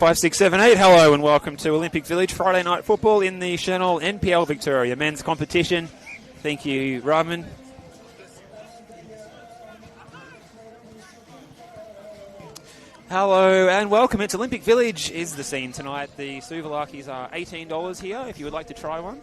5678, hello and welcome to Olympic Village Friday night football in the Senol NPL Victoria men's competition. Thank you, Rodman. Hello and welcome. It's Olympic Village is the scene tonight. The Suvalakis are $18 here if you would like to try one.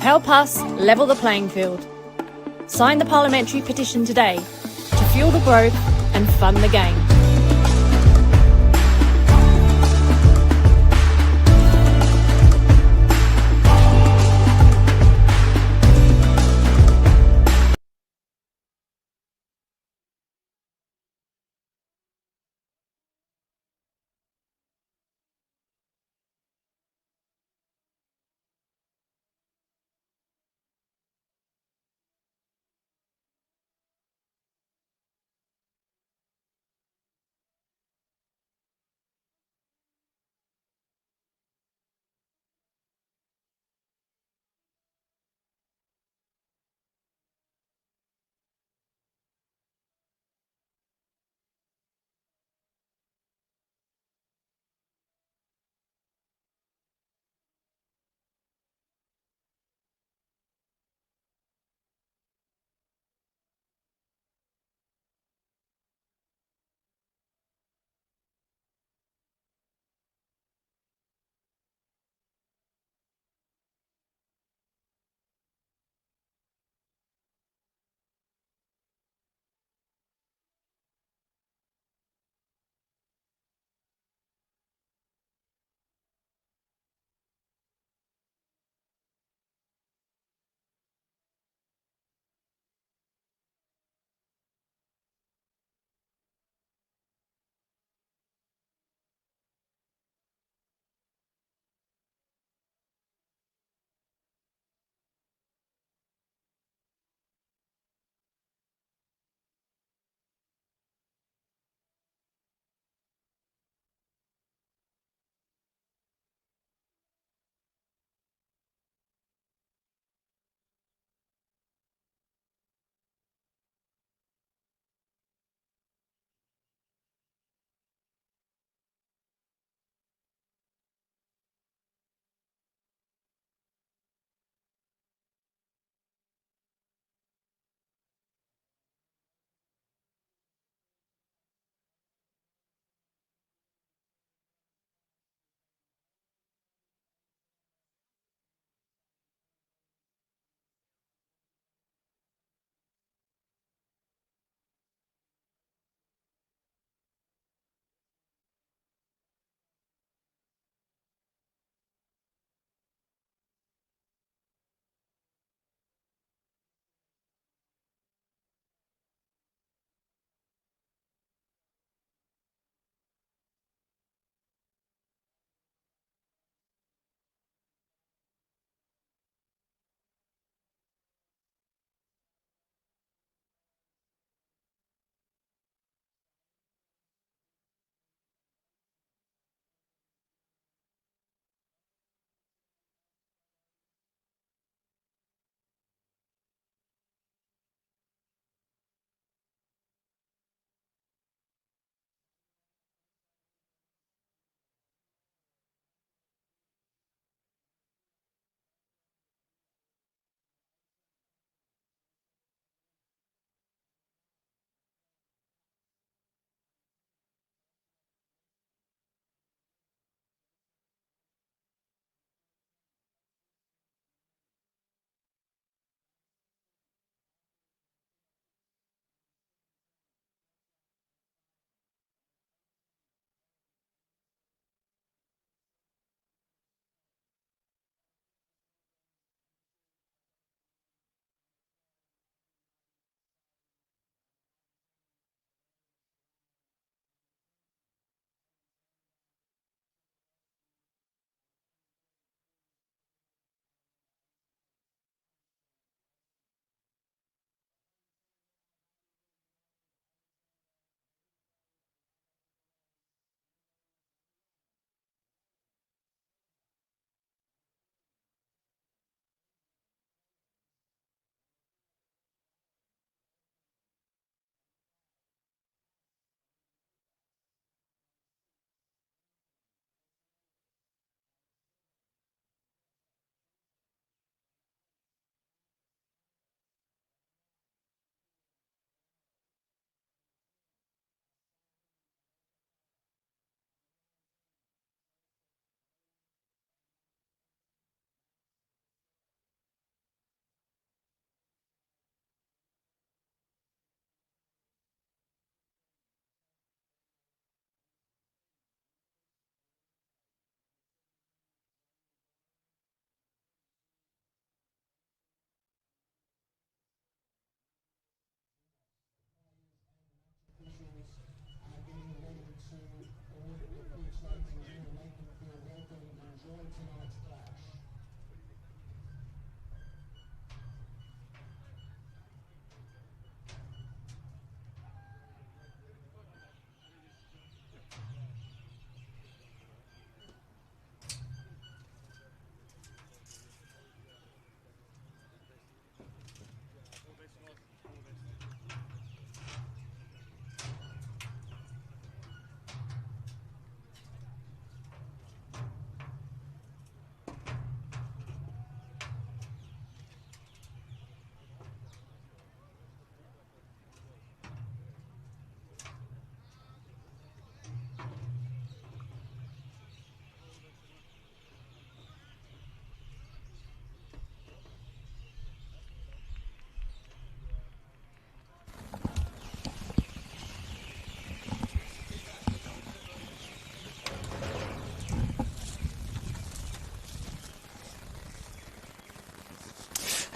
Help us level the playing field. Sign the parliamentary petition today to fuel the growth and fund the game.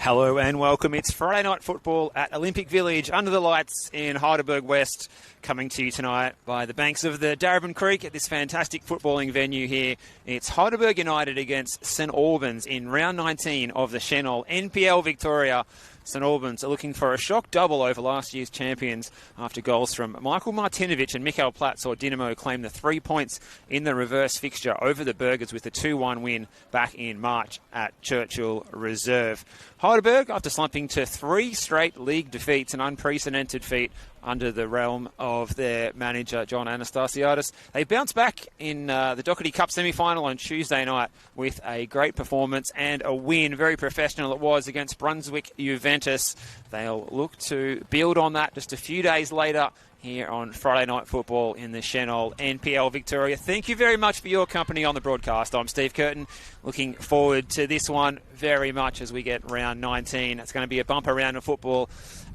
Hello and welcome. It's Friday night football at Olympic Village under the lights in Heidelberg West, coming to you tonight by the banks of the Darebin Creek at this fantastic footballing venue here. It's Heidelberg United against St Albans in round 19 of the Senol NPL Victoria. St Albans are looking for a shock double over last year's champions after goals from Michael Martinovic and Mikael Platt saw Dynamo claim the 3 points in the reverse fixture over the Burgers with a 2-1 win back in March at Churchill Reserve. Heidelberg, after slumping to 3 straight league defeats, an unprecedented feat under the realm of their manager, John Anastasiadis. They bounced back in the Doherty Cup semi-final on Tuesday night with a great performance and a win. Very professional it was against Brunswick Juventus. They'll look to build on that just a few days later here on Friday Night Football in the Senol NPL Victoria. Thank you very much for your company on the broadcast. I'm Steve Curtin. Looking forward to this one very much as we get round 19. It's going to be a bumper round of football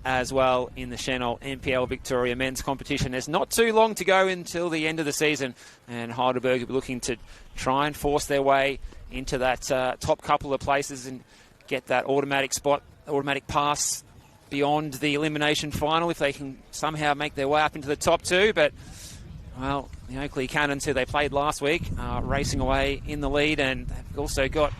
as well in the Senol NPL Victoria men's competition. There's not too long to go until the end of the season, and Heidelberg will be looking to try and force their way into that top couple of places and get that automatic spot, automatic pass beyond the elimination final if they can somehow make their way up into the top 2. But, well, the Oakley Cannons, who they played last week, are racing away in the lead, and they've also got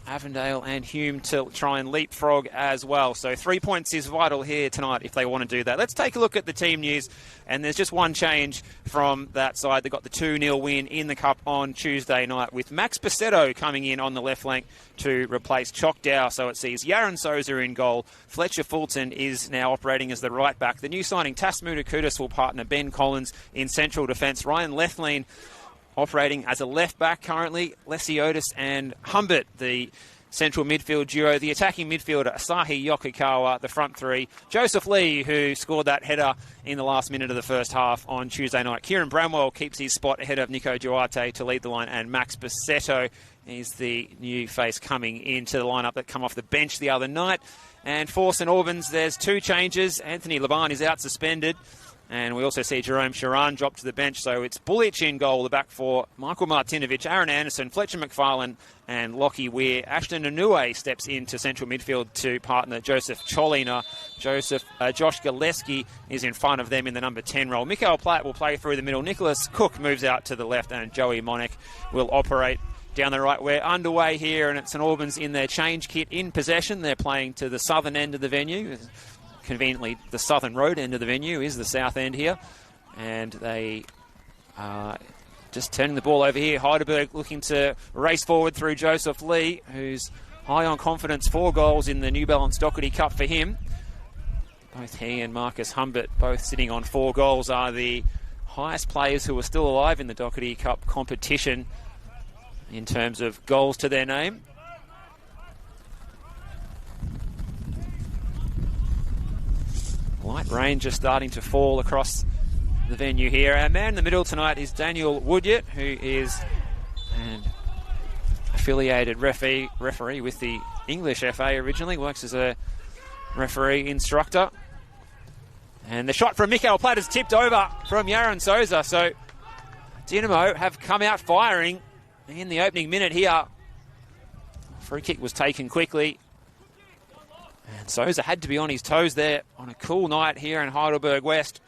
Avondale and Hume to try and leapfrog as well. So 3 points is vital here tonight if they want to do that. Let's take a look at the team news. And there's just one change from that side. They got the 2-0 win in the Cup on Tuesday night with Max Basetto coming in on the left flank to replace Choc Dow. So it sees Yaron Souza in goal. Fletcher Fulton is now operating as the right back. The new signing Tasmuda Kudus will partner Ben Collins in central defence. Ryan Lethlean operating as a left back currently. Lesiotis and Humbert, the central midfield duo. The attacking midfielder, Asahi Yokokawa, the front three. Joseph Lee, who scored that header in the last minute of the first half on Tuesday night. Kieran Bramwell keeps his spot ahead of Nico Duarte to lead the line. And Max Basetto is the new face coming into the lineup that come off the bench the other night. And for St Albans, there's 2 changes. Anthony Laban is out suspended. And we also see Jerome Sharan drop to the bench. So it's Bullich in goal, the back four. Michael Martinovic, Aaron Anderson, Fletcher McFarlane and Lockie Weir. Ashton Inouye steps into central midfield to partner Joseph Cholina. Josh Gillespie is in front of them in the number 10 role. Mikael Platt will play through the middle. Nicholas Cook moves out to the left and Joey Monek will operate down the right. We're underway here and it's St Albans in their change kit in possession. They're playing to the southern end of the venue. Conveniently, the southern road end of the venue is the south end here. And they are just turning the ball over here. Heidelberg looking to race forward through Joseph Lee, who's high on confidence. 4 goals in the New Balance Doherty Cup for him. Both he and Marcus Humbert, both sitting on 4 goals, are the highest players who are still alive in the Doherty Cup competition in terms of goals to their name. Light rain just starting to fall across the venue here. Our man in the middle tonight is Daniel Woodyard, who is an affiliated referee with the English FA originally, works as a referee instructor. And the shot from Mikael Platt is tipped over from Yaron Souza. So Dynamo have come out firing in the opening minute here. Free kick was taken quickly. And Souza had to be on his toes there on a cool night here in Heidelberg West.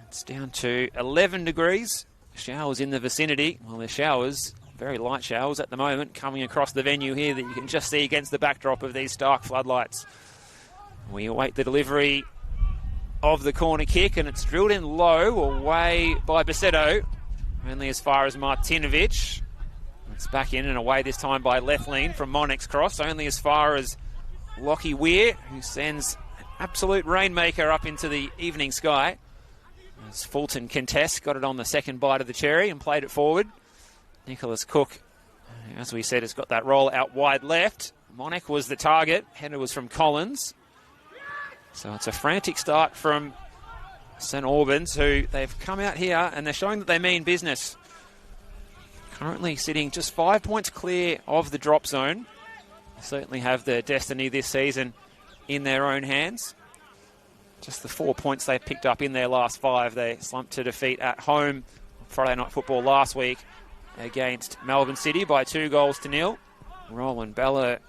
It's down to 11 degrees. Showers in the vicinity. Well, there's showers, very light showers at the moment, coming across the venue here that you can just see against the backdrop of these stark floodlights. We await the delivery of the corner kick, and it's drilled in low, away by Basetto, only as far as Martinovic. It's back in and away this time by Lethlean from Monek's cross, only as far as Lockie Weir, who sends an absolute rainmaker up into the evening sky. As Fulton contests, got it on the second bite of the cherry and played it forward. Nicholas Cook, as we said, has got that roll out wide left. Monek was the target. Header was from Collins. So it's a frantic start from St Albans, who they've come out here and they're showing that they mean business. Currently sitting just 5 points clear of the drop zone. Certainly have their destiny this season in their own hands. Just the 4 points they've picked up in their last 5. They slumped to defeat at home Friday Night Football last week against Melbourne City by 2-0. Roland Bella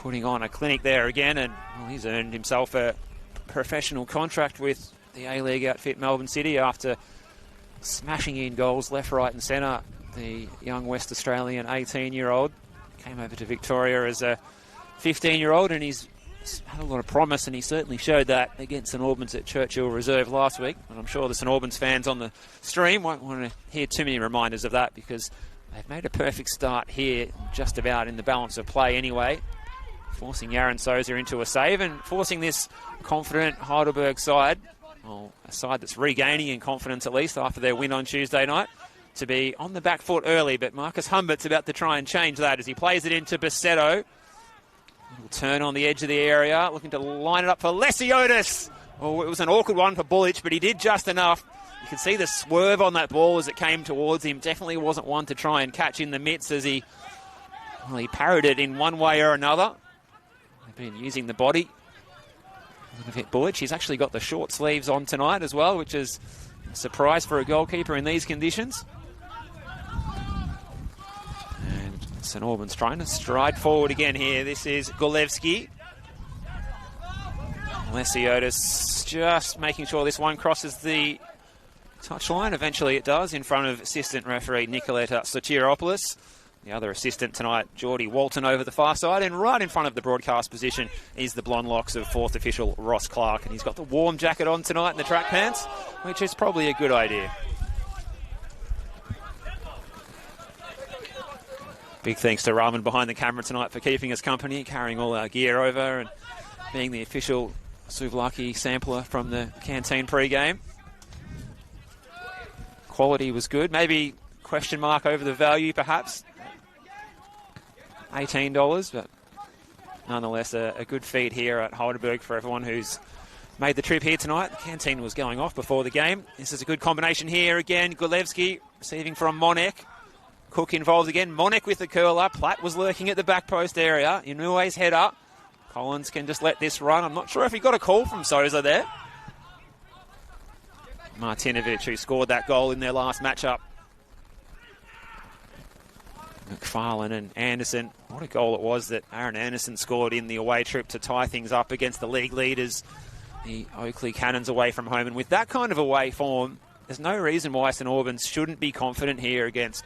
putting on a clinic there again, and well, he's earned himself a professional contract with the A-League outfit Melbourne City after smashing in goals left, right and centre. The young West Australian 18-year-old came over to Victoria as a 15-year-old, and he's had a lot of promise, and he certainly showed that against St Albans at Churchill Reserve last week. And I'm sure the St Albans fans on the stream won't want to hear too many reminders of that, because they've made a perfect start here, just about in the balance of play anyway, forcing Yaron Souza into a save and forcing this confident Heidelberg side, well, a side that's regaining in confidence at least after their win on Tuesday night, to be on the back foot early. But Marcus Humbert's about to try and change that as he plays it into Bassetto. Little turn on the edge of the area, looking to line it up for Lesiotis. Oh, it was an awkward one for Bullich, but he did just enough. You can see the swerve on that ball as it came towards him. Definitely wasn't one to try and catch in the midst as he parried it in one way or another. They've been using the body. Look at Bullich. He's actually got the short sleeves on tonight as well, which is a surprise for a goalkeeper in these conditions. And St Albans trying to stride forward again here. This is Golevsky. Lesiotis just making sure this one crosses the touchline. Eventually it does, in front of assistant referee Nicoletta Sotiropoulos. The other assistant tonight, Geordie Walton, over the far side. And right in front of the broadcast position is the blonde locks of fourth official Ross Clark. And he's got the warm jacket on tonight and the track pants, which is probably a good idea. Big thanks to Rahman behind the camera tonight for keeping us company, carrying all our gear over and being the official souvlaki sampler from the canteen pre-game. Quality was good. Maybe question mark over the value, perhaps. $18, but nonetheless a good feed here at Heidelberg for everyone who's made the trip here tonight. The canteen was going off before the game. This is a good combination here again. Golevsky receiving from Monek. Cook involved again. Monek with the curler. Platt was lurking at the back post area. Inue's header. Collins can just let this run. I'm not sure if he got a call from Souza there. Martinovic, who scored that goal in their last matchup. McFarlane and Anderson. What a goal it was that Aaron Anderson scored in the away trip to tie things up against the league leaders, the Oakley Cannons, away from home. And with that kind of away form, there's no reason why St Albans shouldn't be confident here against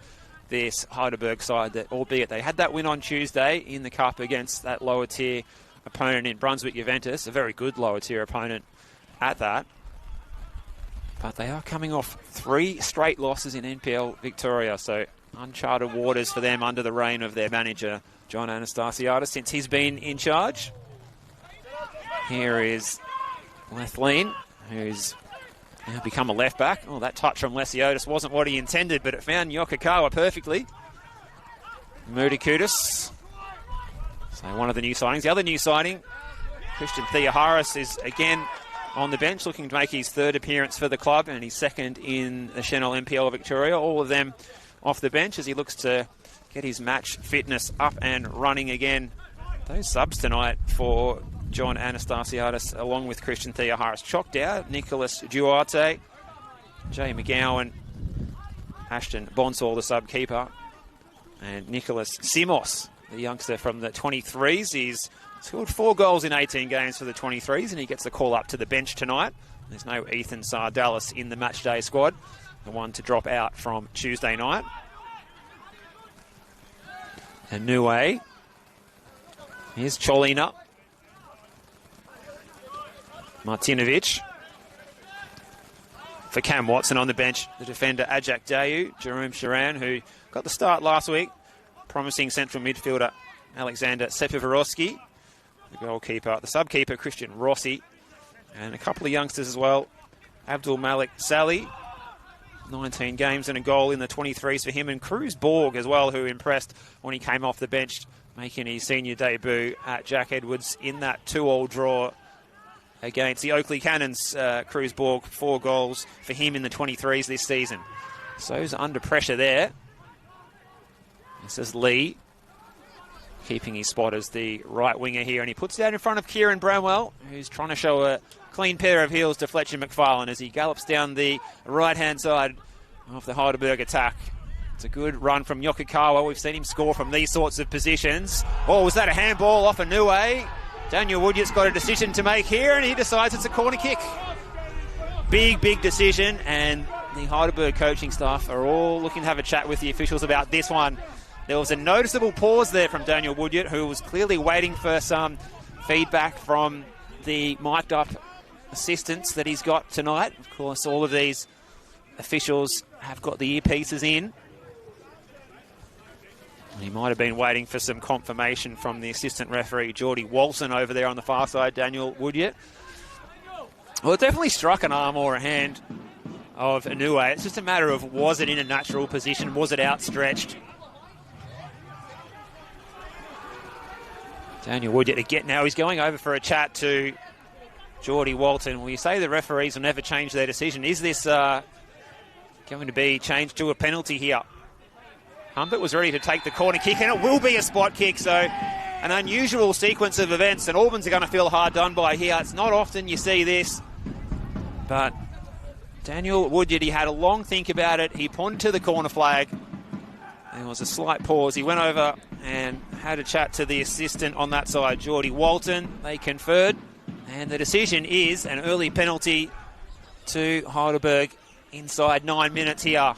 this Heidelberg side, that albeit they had that win on Tuesday in the Cup against that lower tier opponent in Brunswick Juventus, a very good lower tier opponent at that. But they are coming off 3 straight losses in NPL Victoria, so uncharted waters for them under the reign of their manager, John Anastasiadis, since he's been in charge. Here is Lethlean, who's now become a left back. Oh, that touch from Lesiotis wasn't what he intended, but it found Yokokawa perfectly. Moody Kudus. So one of the new signings. The other new signing, Christian Theoharis, is again on the bench, looking to make his 3rd appearance for the club and his 2nd in the Senol NPL Victoria. All of them off the bench as he looks to get his match fitness up and running again. Those subs tonight for John Anastasiadis, along with Christian Theoharis, chalked out. Nicholas Duarte, Jay McGowan, Ashton Bonsall, the sub-keeper, and Nicholas Simos, the youngster from the 23s. He's scored 4 goals in 18 games for the 23s, and he gets the call up to the bench tonight. There's no Ethan Sardalis in the matchday squad, the one to drop out from Tuesday night. Inouye. Here's Cholina. Martinovic. For Cam Watson on the bench, the defender Ajak Dayu, Jerome Sharan, who got the start last week. Promising central midfielder Alexander Sepivorovsky. The goalkeeper, the sub-keeper Christian Rossi. And a couple of youngsters as well. Abdul Malik Sally. 19 games and a goal in the 23s for him. And Cruz Borg as well, who impressed when he came off the bench, making his senior debut at Jack Edwards in that 2-2 draw against the Oakley Cannons. Cruz Borg, 4 goals for him in the 23s this season. So he's under pressure there. This is Lee, keeping his spot as the right winger here. And he puts it out in front of Kieran Bramwell, who's trying to show a clean pair of heels to Fletcher McFarlane as he gallops down the right-hand side of the Heidelberg attack. It's a good run from Yokokawa. We've seen him score from these sorts of positions. Oh, was that a handball off Inoue? Daniel Woodyard's got a decision to make here, and he decides it's a corner kick. Big decision, and the Heidelberg coaching staff are all looking to have a chat with the officials about this one. There was a noticeable pause there from Daniel Woodyard, who was clearly waiting for some feedback from the mic'd up assistants that he's got tonight. Of course, all of these officials have got the earpieces in. He might have been waiting for some confirmation from the assistant referee, Geordie Walton, over there on the far side, Daniel Woodyard. Well, it definitely struck an arm or a hand of Inoue. It's just a matter of, was it in a natural position? Was it outstretched? Daniel Woodyard again. Now he's going over for a chat to Geordie Walton. Well, you say the referees will never change their decision. Is this going to be changed to a penalty here? Humbert was ready to take the corner kick, and it will be a spot kick. So an unusual sequence of events, and Albans are going to feel hard done by here. It's not often you see this, but Daniel Woodyard, he had a long think about it. He pointed to the corner flag. There was a slight pause. He went over and had a chat to the assistant on that side, Geordie Walton. They conferred, and the decision is an early penalty to Heidelberg inside 9 minutes here.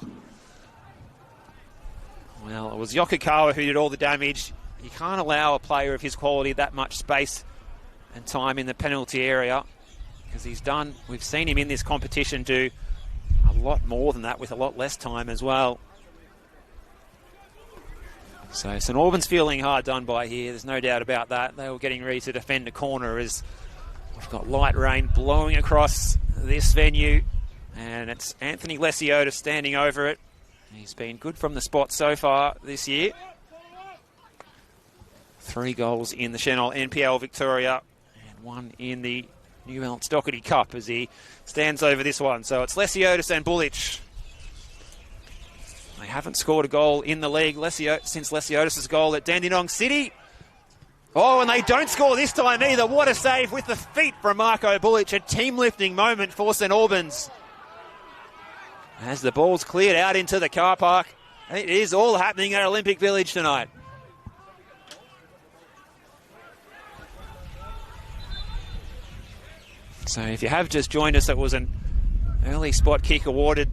Well, it was Yokokawa who did all the damage. You can't allow a player of his quality that much space and time in the penalty area, because we've seen him in this competition do a lot more than that with a lot less time as well. So St Albans feeling hard done by here, there's no doubt about that. They were getting ready to defend the corner as we've got light rain blowing across this venue, and it's Anthony Lesiotis standing over it. He's been good from the spot so far this year. 3 goals in the Senol NPL Victoria and 1 in the New Balance Doherty Cup as he stands over this one. So it's Lesiotis and Bullich. They haven't scored a goal in the league since Lesiotis' goal at Dandenong City. Oh, and they don't score this time either. What a save with the feet from Marco Bullich. A team-lifting moment for St Albans. As the ball's cleared out into the car park. It is all happening at Olympic Village tonight. So if you have just joined us, it was an early spot kick awarded.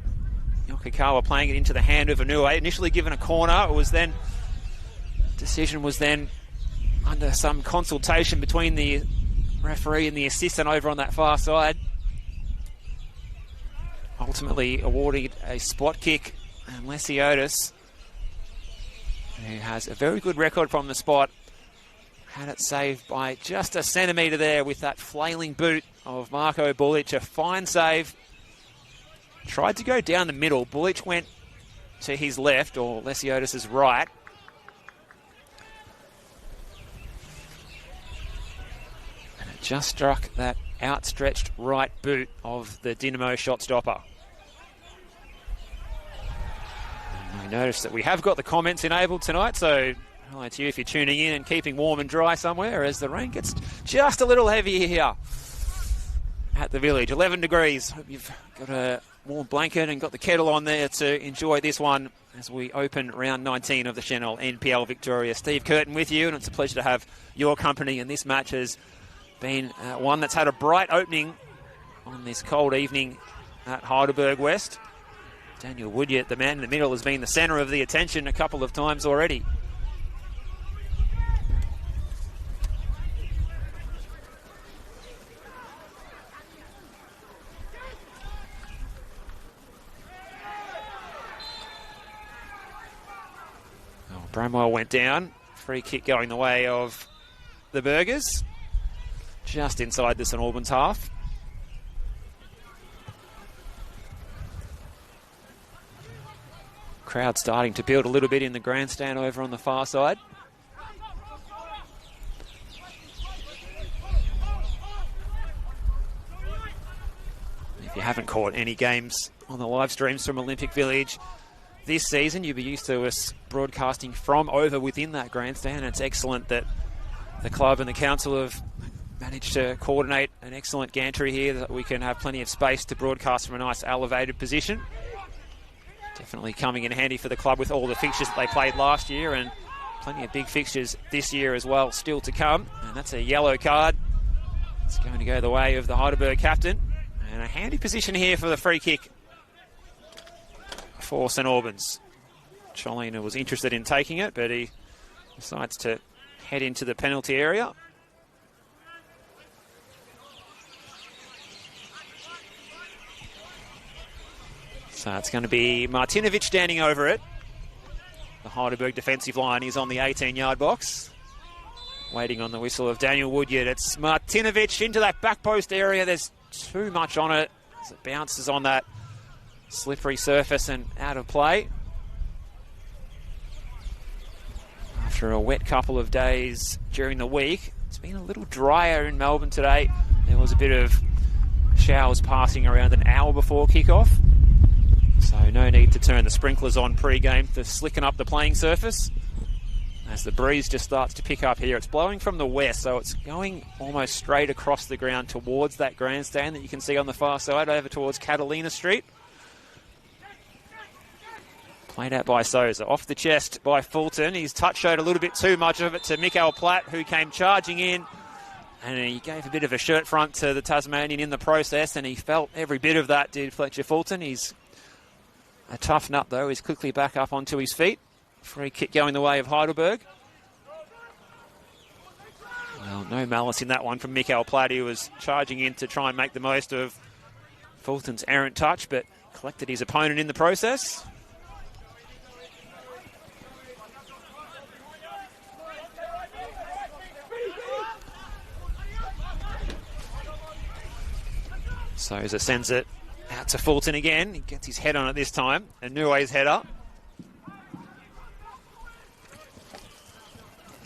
Yokokawa playing it into the hand of Inoue. Initially given a corner. Decision was then under some consultation between the referee and the assistant over on that far side. Ultimately awarding a spot kick, and Lesiotis, who has a very good record from the spot, had it saved by just a centimetre there with that flailing boot of Marco Bullich. A fine save. Tried to go down the middle. Bullich went to his left, or Lesiotis' right. And it just struck that outstretched right boot of the Dynamo shot stopper. And I noticed that we have got the comments enabled tonight, so hello to you if you're tuning in and keeping warm and dry somewhere as the rain gets just a little heavier here at the village. 11 degrees. Hope you've got a warm blanket and got the kettle on there to enjoy this one as we open round 19 of the Senol NPL Victoria. Steve Curtin with you, and it's a pleasure to have your company, and this match has been one that's had a bright opening on this cold evening at Heidelberg West. Daniel Woodyard, the man in the middle, has been the centre of the attention a couple of times already. Bramwell went down. Free kick going the way of the Burgers. Just inside the St Albans half. Crowd starting to build a little bit in the grandstand over on the far side. If you haven't caught any games on the live streams from Olympic Village this season, you'll be used to us broadcasting from over within that grandstand. And it's excellent that the club and the council have managed to coordinate an excellent gantry here, that we can have plenty of space to broadcast from a nice elevated position. Definitely coming in handy for the club with all the fixtures that they played last year, and plenty of big fixtures this year as well still to come. And that's a yellow card. It's going to go the way of the Heidelberg captain. And a handy position here for the free kick for St Albans. Cholina was interested in taking it, but he decides to head into the penalty area. So it's going to be Martinovic standing over it. The Heidelberg defensive line is on the 18-yard box, waiting on the whistle of Daniel Woodyard. It's Martinovic into that back post area. There's too much on it as it bounces on that slippery surface and out of play. After a wet couple of days during the week, it's been a little drier in Melbourne today. There was a bit of showers passing around an hour before kickoff. So no need to turn the sprinklers on pre-game to slicken up the playing surface. As the breeze just starts to pick up here, it's blowing from the west, so it's going almost straight across the ground towards that grandstand that you can see on the far side over towards Catalina Street. Played out by Souza, off the chest by Fulton. He's touch showed a little bit too much of it to Mikael Platt, who came charging in. And he gave a bit of a shirt front to the Tasmanian in the process, and he felt every bit of that, did Fletcher Fulton. He's a tough nut, though. He's quickly back up onto his feet. Free kick going the way of Heidelberg. Well, no malice in that one from Mikael Platt. He was charging in to try and make the most of Fulton's errant touch, but collected his opponent in the process. Souza sends it out to Fulton again. He gets his head on it this time. Anue's header.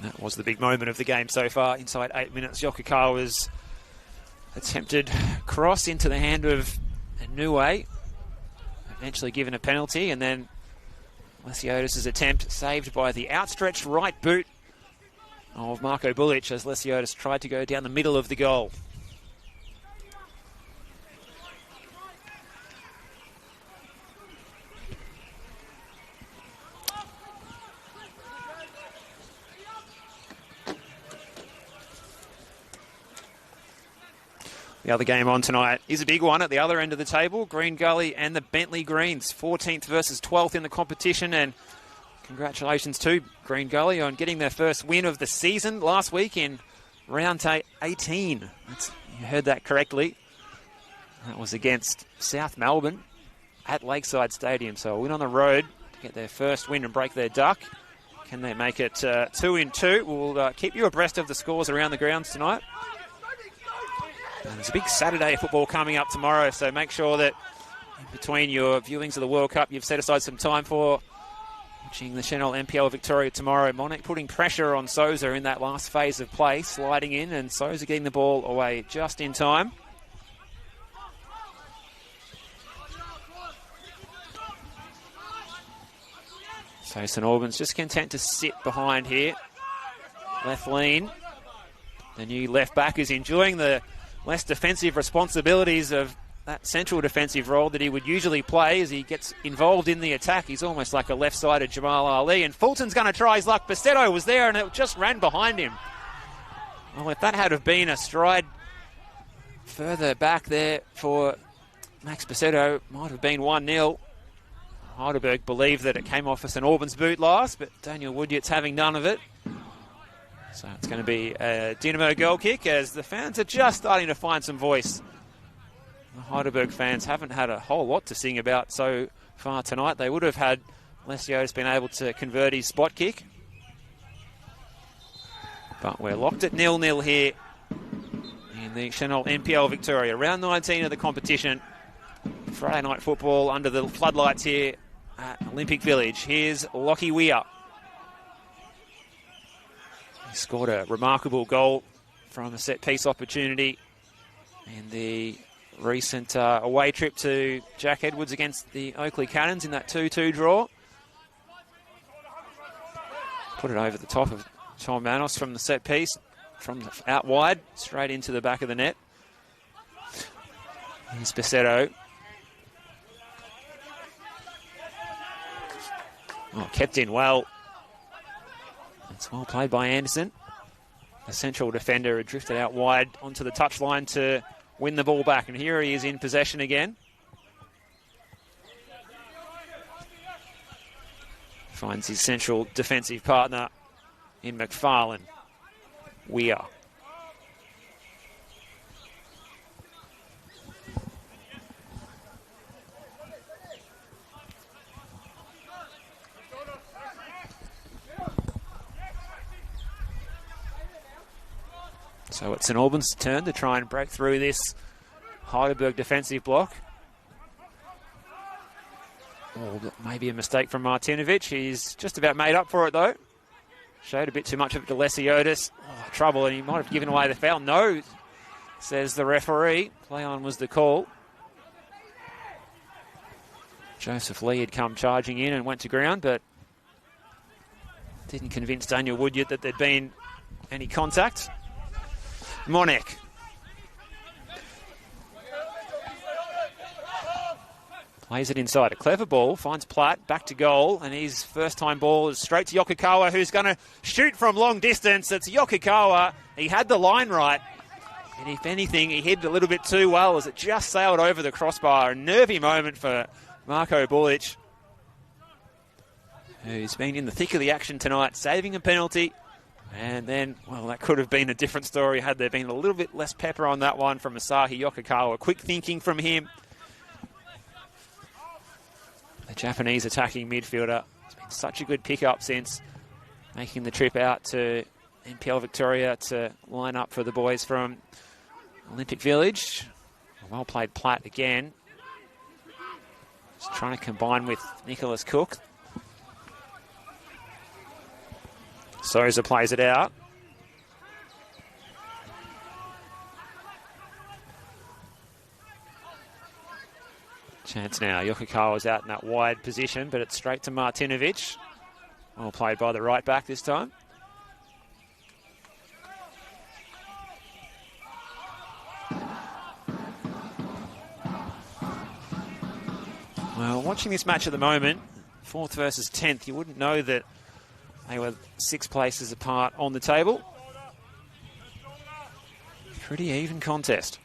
That was the big moment of the game so far. Inside 8 minutes, Yokokawa's attempted cross into the hand of Anue. Eventually given a penalty, and then Lesiotis' attempt saved by the outstretched right boot of Marko Bulic as Lesiotis tried to go down the middle of the goal. The other game on tonight is a big one at the other end of the table. Green Gully and the Bentley Greens, 14th versus 12th in the competition. And congratulations to Green Gully on getting their first win of the season last week in round 18. You heard that correctly. That was against South Melbourne at Lakeside Stadium. So a win on the road to get their first win and break their duck. Can they make it 2-2? We'll keep you abreast of the scores around the grounds tonight. And there's a big Saturday football coming up tomorrow, so make sure that in between your viewings of the World Cup, you've set aside some time for watching the Senol NPL Victoria tomorrow. Monik putting pressure on Souza in that last phase of play, sliding in, and Souza getting the ball away just in time. So St Albans just content to sit behind here. Left lean. The new left back is enjoying the less defensive responsibilities of that central defensive role that he would usually play as he gets involved in the attack. He's almost like a left-sided Jamal Ali, and Fulton's going to try his luck. Bassetto was there, and it just ran behind him. Well, if that had have been a stride further back there for Max Bassetto, might have been 1-0. Heidelberg believed that it came off a St Albans boot last, but Daniel Woodyard's having none of it. So it's going to be a Dynamo goal kick as the fans are just starting to find some voice. The Heidelberg fans haven't had a whole lot to sing about so far tonight. They would have had Lesiotis been able to convert his spot kick. But we're locked at 0-0 here in the Senol NPL Victoria. Round 19 of the competition. Friday night football under the floodlights here at Olympic Village. Here's Lockie Weir. He scored a remarkable goal from a set-piece opportunity in the recent away trip to Jack Edwards against the Oakley Cannons in that 2-2 draw. Put it over the top of Tom Manos from the set-piece, from out wide, straight into the back of the net. Here's Bassetto. Oh, kept in well. It's well played by Anderson. The central defender had drifted out wide onto the touchline to win the ball back. And here he is in possession again. Finds his central defensive partner in McFarlane. Weir. So it's St Albans' turn to try and break through this Heidelberg defensive block. Oh, maybe a mistake from Martinovic. He's just about made up for it, though. Showed a bit too much of it to Lesiotis. Oh, trouble, and he might have given away the foul. No, says the referee. Play on was the call. Joseph Lee had come charging in and went to ground, but didn't convince Daniel Woodyard that there'd been any contact. Monek. Plays it inside. A clever ball. Finds Platt. Back to goal. And his first-time ball is straight to Yokokawa, who's going to shoot from long distance. It's Yokokawa. He had the line right. And if anything, he hit a little bit too well as it just sailed over the crossbar. A nervy moment for Marko Bulic, who's been in the thick of the action tonight, saving a penalty. And then, well, that could have been a different story had there been a little bit less pepper on that one from Asahi Yokokawa. Quick thinking from him. The Japanese attacking midfielder has been such a good pickup since making the trip out to NPL Victoria to line up for the boys from Olympic Village. Well played Platt again. Just trying to combine with Nicholas Cook. Souza plays it out. Chance now. Yokokawa's out in that wide position, but it's straight to Martinovic. Well played by the right back this time. Well, watching this match at the moment, 4th versus 10th, you wouldn't know that they were 6 places apart on the table. Pretty even contest.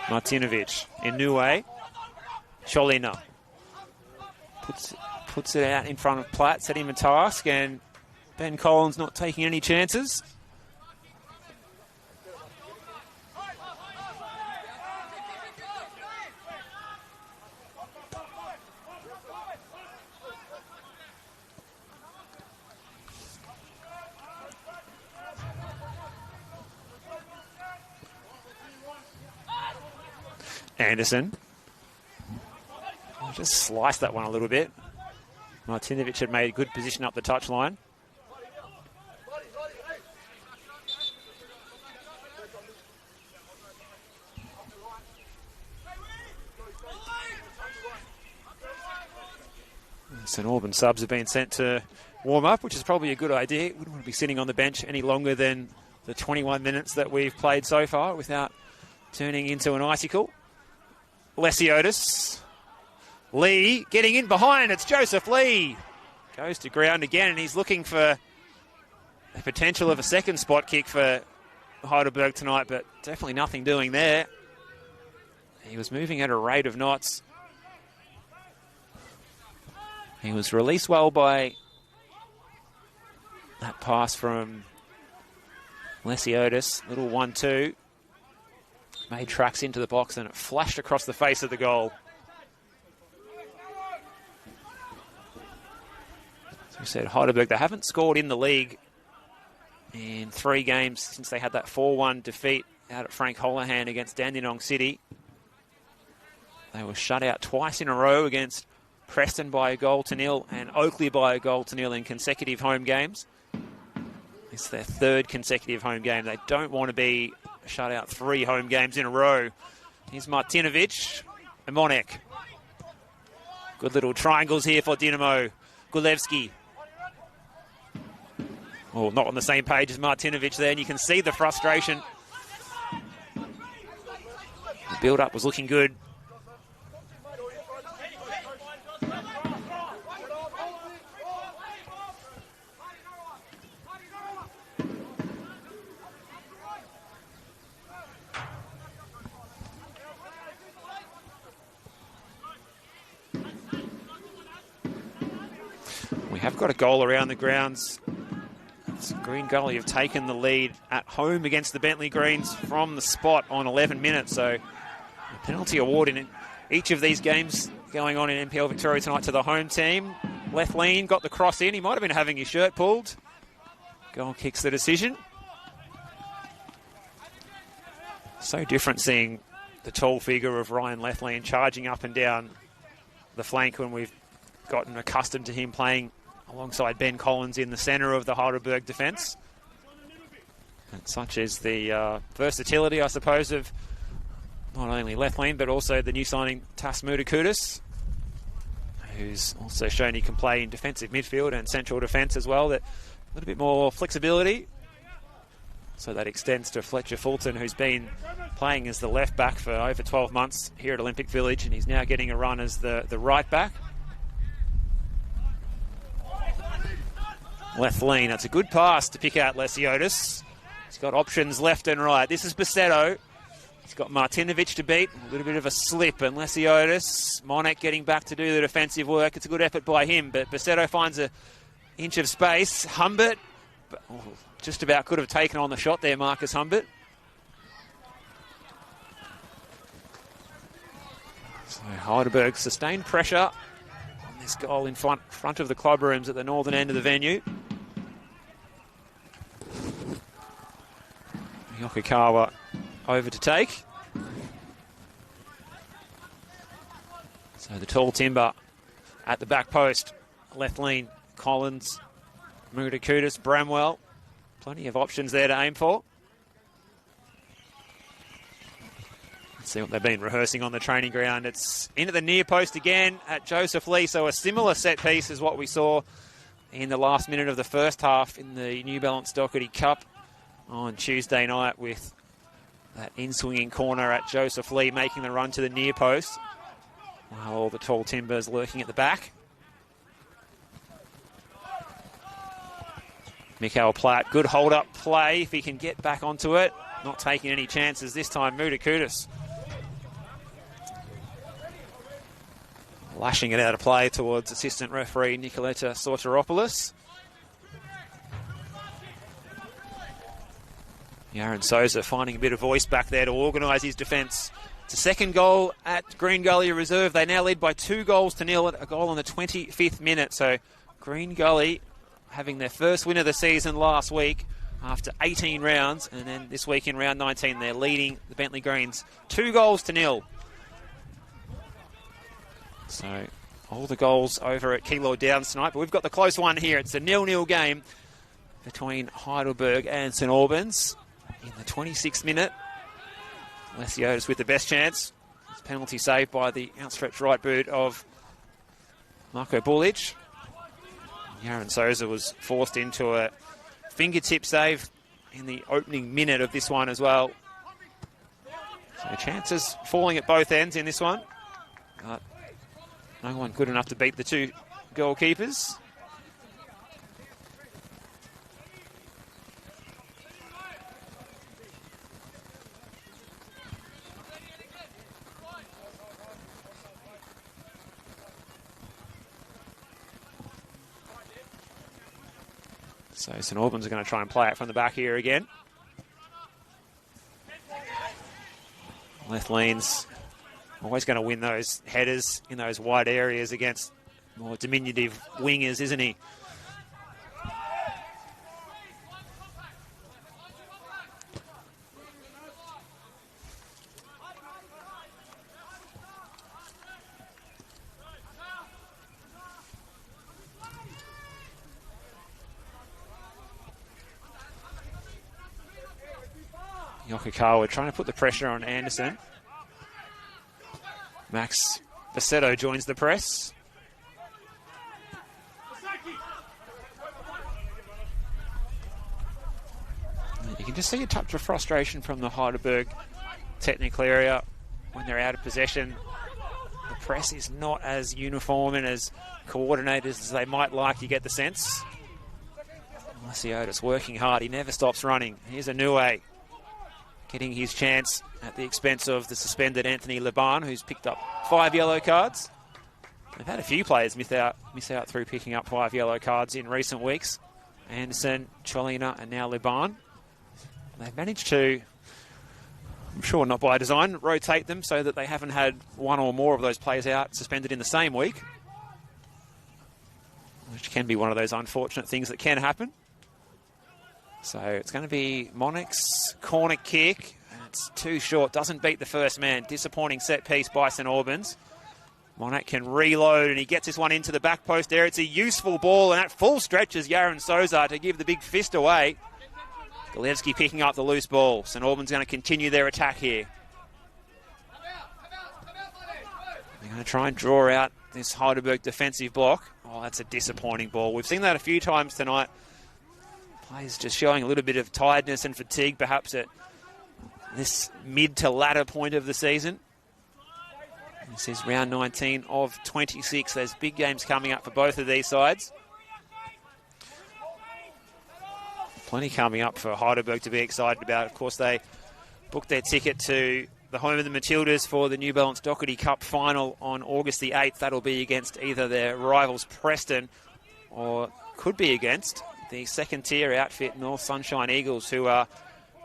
Martinovic, Inoue, Cholina. Puts it out in front of Platt, set him a task, and Ben Collins not taking any chances. Anderson. Just sliced that one a little bit. Martinovic had made a good position up the touchline. St Albans subs have been sent to warm up, which is probably a good idea. We wouldn't want to be sitting on the bench any longer than the 21 minutes that we've played so far without turning into an icicle. Lesiotis. Lee getting in behind. It's Joseph Lee. Goes to ground again, and he's looking for the potential of a second spot kick for Heidelberg tonight, but definitely nothing doing there. He was moving at a rate of knots. He was released well by that pass from Lesiotis. Little 1-2. Made tracks into the box, and it flashed across the face of the goal. As we said, Heidelberg, they haven't scored in the league in 3 games since they had that 4-1 defeat out at Frank Holohan against Dandenong City. They were shut out twice in a row against Preston by 1-0 and Oakley by 1-0 in consecutive home games. It's their 3rd consecutive home game. They don't want to be shut out 3 home games in a row. Here's Martinovic and Monek. Good little triangles here for Dinamo. Gulevski. Oh, not on the same page as Martinovic there, and you can see the frustration. The build-up was looking good. have got a goal around the grounds. Green Gully have taken the lead at home against the Bentley Greens from the spot on 11 minutes. So a penalty award in each of these games going on in NPL Victoria tonight to the home team. Lethlean got the cross in. He might have been having his shirt pulled. Goal kicks the decision. So different seeing the tall figure of Ryan Lethlean charging up and down the flank when we've gotten accustomed to him playing alongside Ben Collins in the centre of the Heidelberg defence. And such is the versatility, I suppose, of not only Lethlean but also the new signing Tas Mudakudis, who's also shown he can play in defensive midfield and central defence as well. That a little bit more flexibility. So that extends to Fletcher Fulton, who's been playing as the left back for over 12 months here at Olympic Village, and he's now getting a run as the right back. Lethlean, that's a good pass to pick out Lesiotis. He's got options left and right. This is Basetto. He's got Martinovic to beat. A little bit of a slip, and Lesiotis. Monek getting back to do the defensive work. It's a good effort by him, but Basetto finds an inch of space. Humbert, just about could have taken on the shot there, Marcus Humbert. So Heidelberg sustained pressure on this goal in front of the club rooms at the northern end of the venue. Yokokawa over to take. So the tall timber at the back post. Lethlean, Collins, Mudakudis, Bramwell. Plenty of options there to aim for. Let's see what they've been rehearsing on the training ground. It's into the near post again at Joseph Lee. So a similar set piece as what we saw in the last minute of the first half in the New Balance Doherty Cup on Tuesday night, with that in-swinging corner at Joseph Lee making the run to the near post, while all the tall timbers lurking at the back. Mikael Platt, good hold-up play if he can get back onto it. Not taking any chances this time, Mudakudis. Lashing it out of play towards assistant referee Nicoletta Sorteropoulos. Yaron Souza finding a bit of voice back there to organise his defence. It's a second goal at Green Gully Reserve. They now lead by 2-0 at a goal in the 25th minute. So Green Gully having their first win of the season last week after 18 rounds, and then this week in round 19 they're leading the Bentley Greens 2-0. So all the goals over at Keilor Downs tonight, but we've got the close one here. It's a 0-0 game between Heidelberg and St Albans in the 26th minute. Lesiotis with the best chance. It's penalty saved by the outstretched right boot of Marko Bulic. Yaron Souza was forced into a fingertip save in the opening minute of this one as well. So chances falling at both ends in this one. But no one good enough to beat the two goalkeepers. So St Albans are going to try and play it from the back here again. Lethlean's always going to win those headers in those wide areas against more diminutive wingers, isn't he? Yokokawa trying to put the pressure on Anderson. Max Basetto joins the press. You can just see a touch of frustration from the Heidelberg technical area when they're out of possession. The press is not as uniform and as coordinated as they might like, you get the sense. Lesiotis working hard, he never stops running. Here's Anue getting his chance at the expense of the suspended Anthony Laban, who's picked up 5 yellow cards. They've had a few players miss out through picking up 5 yellow cards in recent weeks. Anderson, Cholina, and now Liban. They've managed to, I'm sure not by design, rotate them so that they haven't had one or more of those players out suspended in the same week, which can be one of those unfortunate things that can happen. So it's going to be Monarch's corner kick. It's too short, doesn't beat the first man. Disappointing set piece by St Albans. Monarch can reload, and he gets this one into the back post there. It's a useful ball, and that full stretches Yaron Sosa to give the big fist away. Golevsky picking up the loose ball. St Albans going to continue their attack here. They're going to try and draw out this Heidelberg defensive block. Oh, that's a disappointing ball. We've seen that a few times tonight. Players just showing a little bit of tiredness and fatigue, perhaps at this mid to latter point of the season. This is round 19 of 26. There's big games coming up for both of these sides. Plenty coming up for Heidelberg to be excited about. Of course, they booked their ticket to the home of the Matildas for the New Balance Doherty Cup final on August the 8th. That'll be against either their rivals Preston or could be against the second-tier outfit North Sunshine Eagles, who are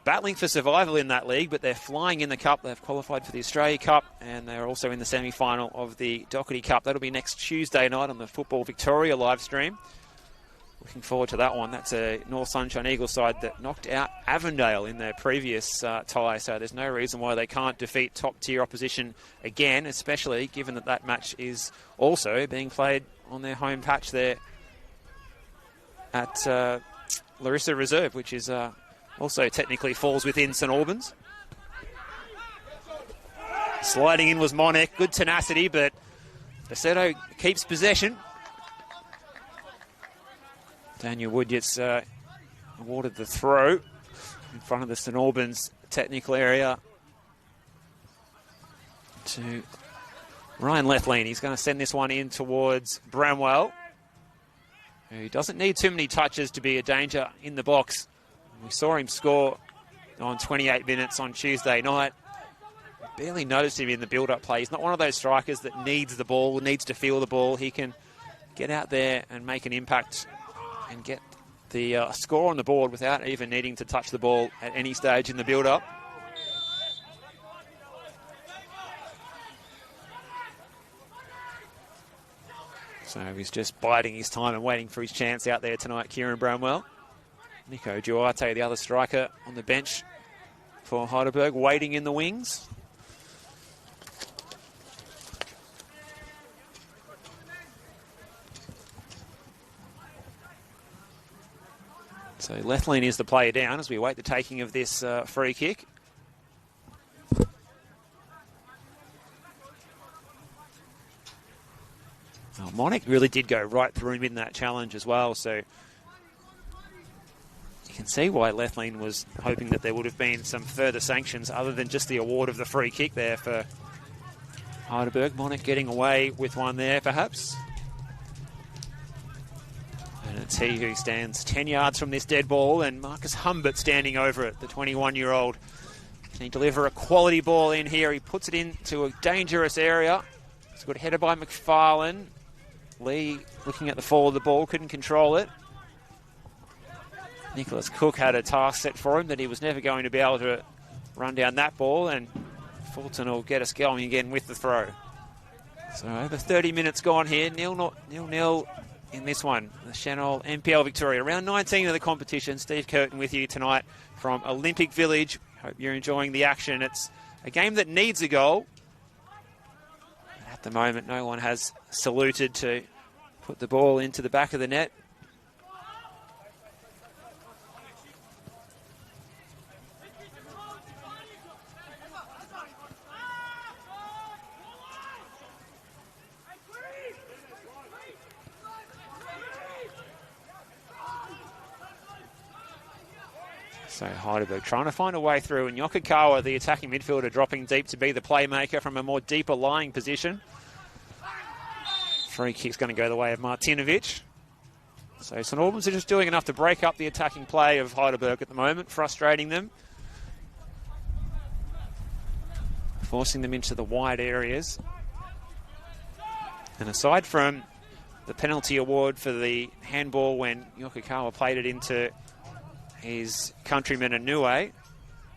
battling for survival in that league, but they're flying in the cup. They've qualified for the Australia Cup, and they're also in the semi-final of the Doherty Cup. That'll be next Tuesday night on the Football Victoria live stream. Looking forward to that one. That's a North Sunshine Eagles side that knocked out Avondale in their previous tie, so there's no reason why they can't defeat top-tier opposition again, especially given that that match is also being played on their home patch there at Larissa Reserve, which is also technically falls within St Albans. Sliding in was Monarch. Good tenacity, but Basetto keeps possession. Daniel Woodyatt's awarded the throw in front of the St Albans technical area to Ryan Lethlean. He's going to send this one in towards Bramwell, who doesn't need too many touches to be a danger in the box. We saw him score on 28 minutes on Tuesday night. Barely noticed him in the build-up play. He's not one of those strikers that needs the ball, needs to feel the ball. He can get out there and make an impact and get the score on the board without even needing to touch the ball at any stage in the build-up. So he's just biding his time and waiting for his chance out there tonight, Kieran Bramwell. Nico Duarte, the other striker on the bench for Heidelberg, waiting in the wings. So Lethlean is the player down as we wait the taking of this free kick. Well, Monarch really did go right through him in that challenge as well, so you can see why Lethlean was hoping that there would have been some further sanctions other than just the award of the free kick there for Heidelberg. Monarch getting away with one there, perhaps. And it's he who stands 10 yards from this dead ball, and Marcus Humbert standing over it, the 21-year-old. Can he deliver a quality ball in here? He puts it into a dangerous area. It's a good header by McFarlane. Lee looking at the fall of the ball, couldn't control it. Nicholas Cook had a task set for him that he was never going to be able to run down that ball, and Fulton will get us going again with the throw. So over 30 minutes gone here, 0-0 in this one. The Senol NPL Victoria, round 19 of the competition. Steve Curtin with you tonight from Olympic Village. Hope you're enjoying the action. It's a game that needs a goal. But at the moment, no one has saluted to put the ball into the back of the net. So Heidelberg trying to find a way through, and Yokokawa, the attacking midfielder, dropping deep to be the playmaker from a more deeper lying position. Free kick's going to go the way of Martinovic. So St Albans are just doing enough to break up the attacking play of Heidelberg at the moment, frustrating them. Forcing them into the wide areas. And aside from the penalty award for the handball when Yokokawa played it into his countryman Inoue, we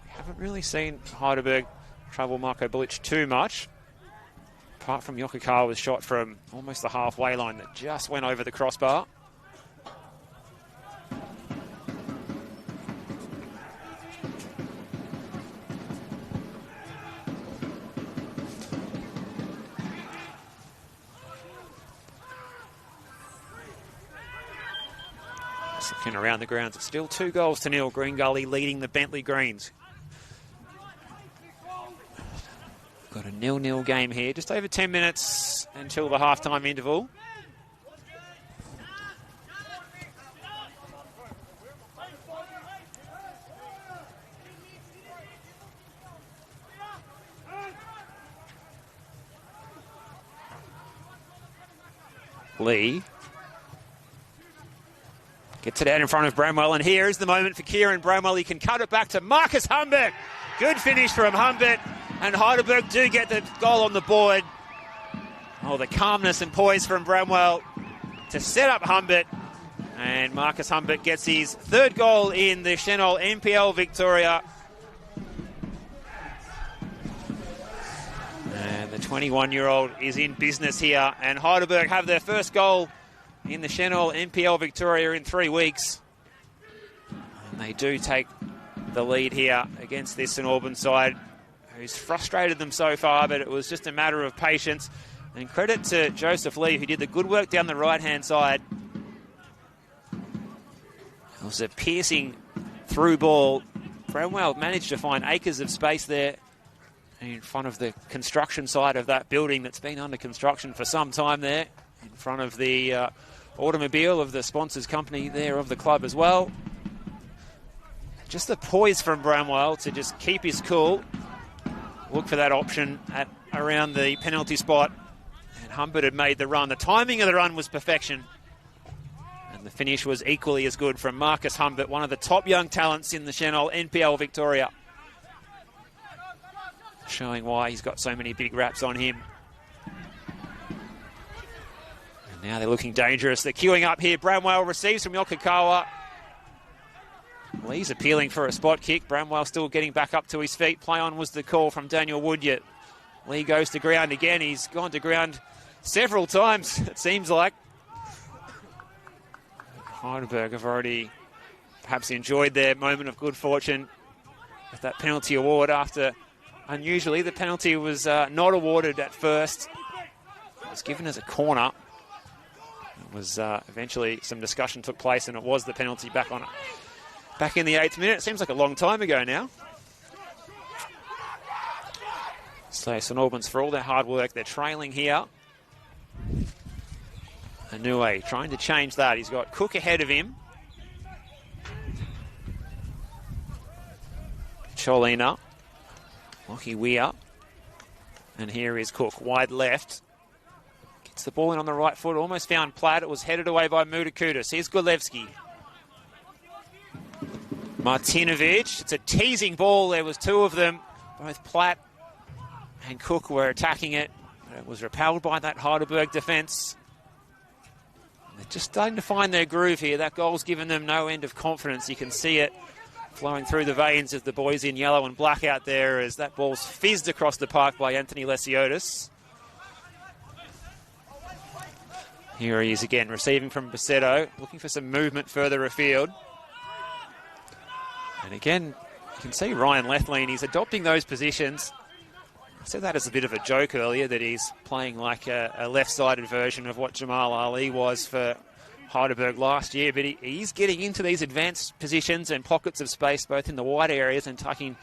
haven't really seen Heidelberg trouble Marko Bilic too much. Apart from Yokokawa's shot from almost the halfway line that just went over the crossbar. Looking around the grounds, it's still 2-0. Green Gully leading the Bentley Greens. Got a 0-0 game here. Just over 10 minutes until the halftime interval. Lee gets it out in front of Bramwell, and here is the moment for Kieran Bramwell. He can cut it back to Marcus Humbert. Good finish from Humbert, and Heidelberg do get the goal on the board. Oh, the calmness and poise from Bramwell to set up Humbert, and Marcus Humbert gets his third goal in the Senol NPL Victoria. And the 21-year-old is in business here, and Heidelberg have their first goal in the Senol NPL Victoria in 3 weeks. And they do take the lead here against this St Albans side, who's frustrated them so far, but it was just a matter of patience. And credit to Joseph Lee, who did the good work down the right-hand side. It was a piercing through ball. Bramwell managed to find acres of space there in front of the construction side of that building that's been under construction for some time there, in front of the automobile of the sponsors company there of the club as well. Just the poise from Bramwell to just keep his cool, look for that option at around the penalty spot, and Humbert had made the run. The timing of the run was perfection, and the finish was equally as good from Marcus Humbert, one of the top young talents in the Senol NPL Victoria, showing why he's got so many big raps on him. Now they're looking dangerous. They're queuing up here. Bramwell receives from Yokokawa. Lee's appealing for a spot kick. Bramwell still getting back up to his feet. Play on was the call from Daniel Woodyard. Lee goes to ground again. He's gone to ground several times, it seems like. Heidelberg have already perhaps enjoyed their moment of good fortune with that penalty award after, unusually, the penalty was not awarded at first. It was given as a corner. It was eventually some discussion took place, and it was the penalty back on it. Back in the 8th minute. It seems like a long time ago now. So St Albans, for all their hard work, they're trailing here. Inoue trying to change that. He's got Cook ahead of him. Cholina. Lockie Weir. And here is Cook, wide left. Gets the ball in on the right foot, almost found Platt. It was headed away by Mutakutis. Here's Golevsky. Martinovic. It's a teasing ball. There was two of them. Both Platt and Cook were attacking it. But it was repelled by that Heidelberg defence. They're just starting to find their groove here. That goal's given them no end of confidence. You can see it flowing through the veins of the boys in yellow and black out there as that ball's fizzed across the park by Anthony Lesiotis. Here he is again, receiving from Basetto, looking for some movement further afield. And again, you can see Ryan Lethlean, he's adopting those positions. I said that as a bit of a joke earlier, that he's playing like a left-sided version of what Jamal Ali was for Heidelberg last year, but he's getting into these advanced positions and pockets of space, both in the wide areas and tucking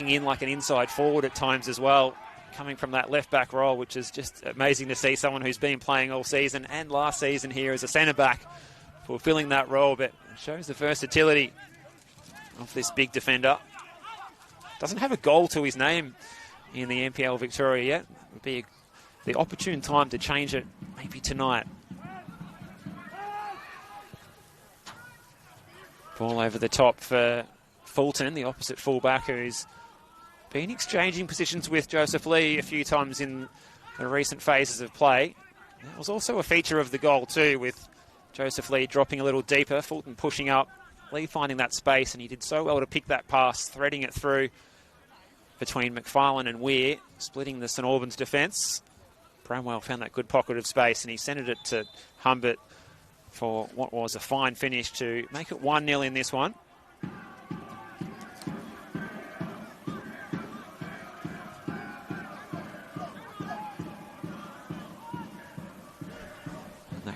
in like an inside forward at times as well, coming from that left-back role, which is just amazing to see someone who's been playing all season and last season here as a centre-back fulfilling that role, but it shows the versatility of this big defender. Doesn't have a goal to his name in the NPL Victoria yet. It would be the opportune time to change it, maybe tonight. Ball over the top for Fulton, the opposite fullback, who's been exchanging positions with Joseph Lee a few times in the recent phases of play. That was also a feature of the goal too, with Joseph Lee dropping a little deeper, Fulton pushing up, Lee finding that space, and he did so well to pick that pass, threading it through between McFarlane and Weir, splitting the St Albans defence. Bramwell found that good pocket of space, and he centred it to Humbert for what was a fine finish to make it 1-0 in this one.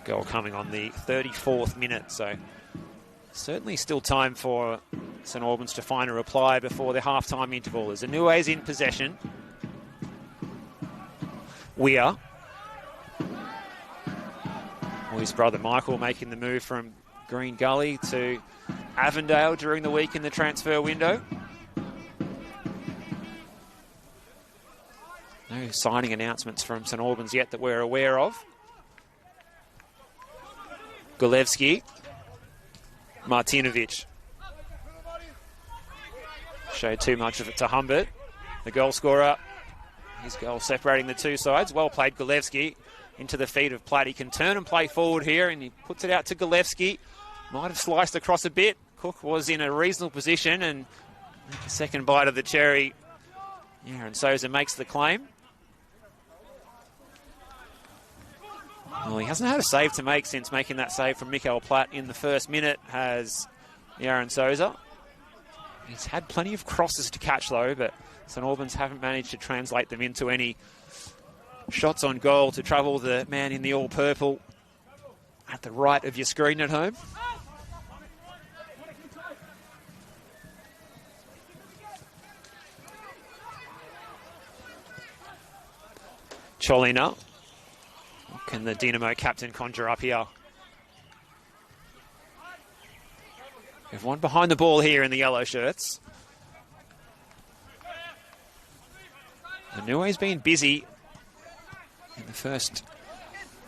Goal coming on the 34th minute, so certainly still time for St Albans to find a reply before the half-time interval. As Anue's in possession. Weir. His brother Michael making the move from Green Gully to Avondale during the week in the transfer window. No signing announcements from St Albans yet that we're aware of. Golevsky, Martinovic. Showed too much of it to Humbert, the goal scorer. His goal separating the two sides. Well played, Golevsky, into the feet of Platt. He can turn and play forward here, and he puts it out to Golevsky. Might have sliced across a bit. Cook was in a reasonable position, and the second bite of the cherry. Yeah, and Sousa makes the claim. Well, he hasn't had a save to make since making that save from Mikael Platt in the first minute, has Aaron Sousa. He's had plenty of crosses to catch, though, but St Albans haven't managed to translate them into any shots on goal to trouble the man in the all-purple at the right of your screen at home. Cholina. What can the Dinamo captain conjure up here? We have one behind the ball here in the yellow shirts. Anue's been busy in the first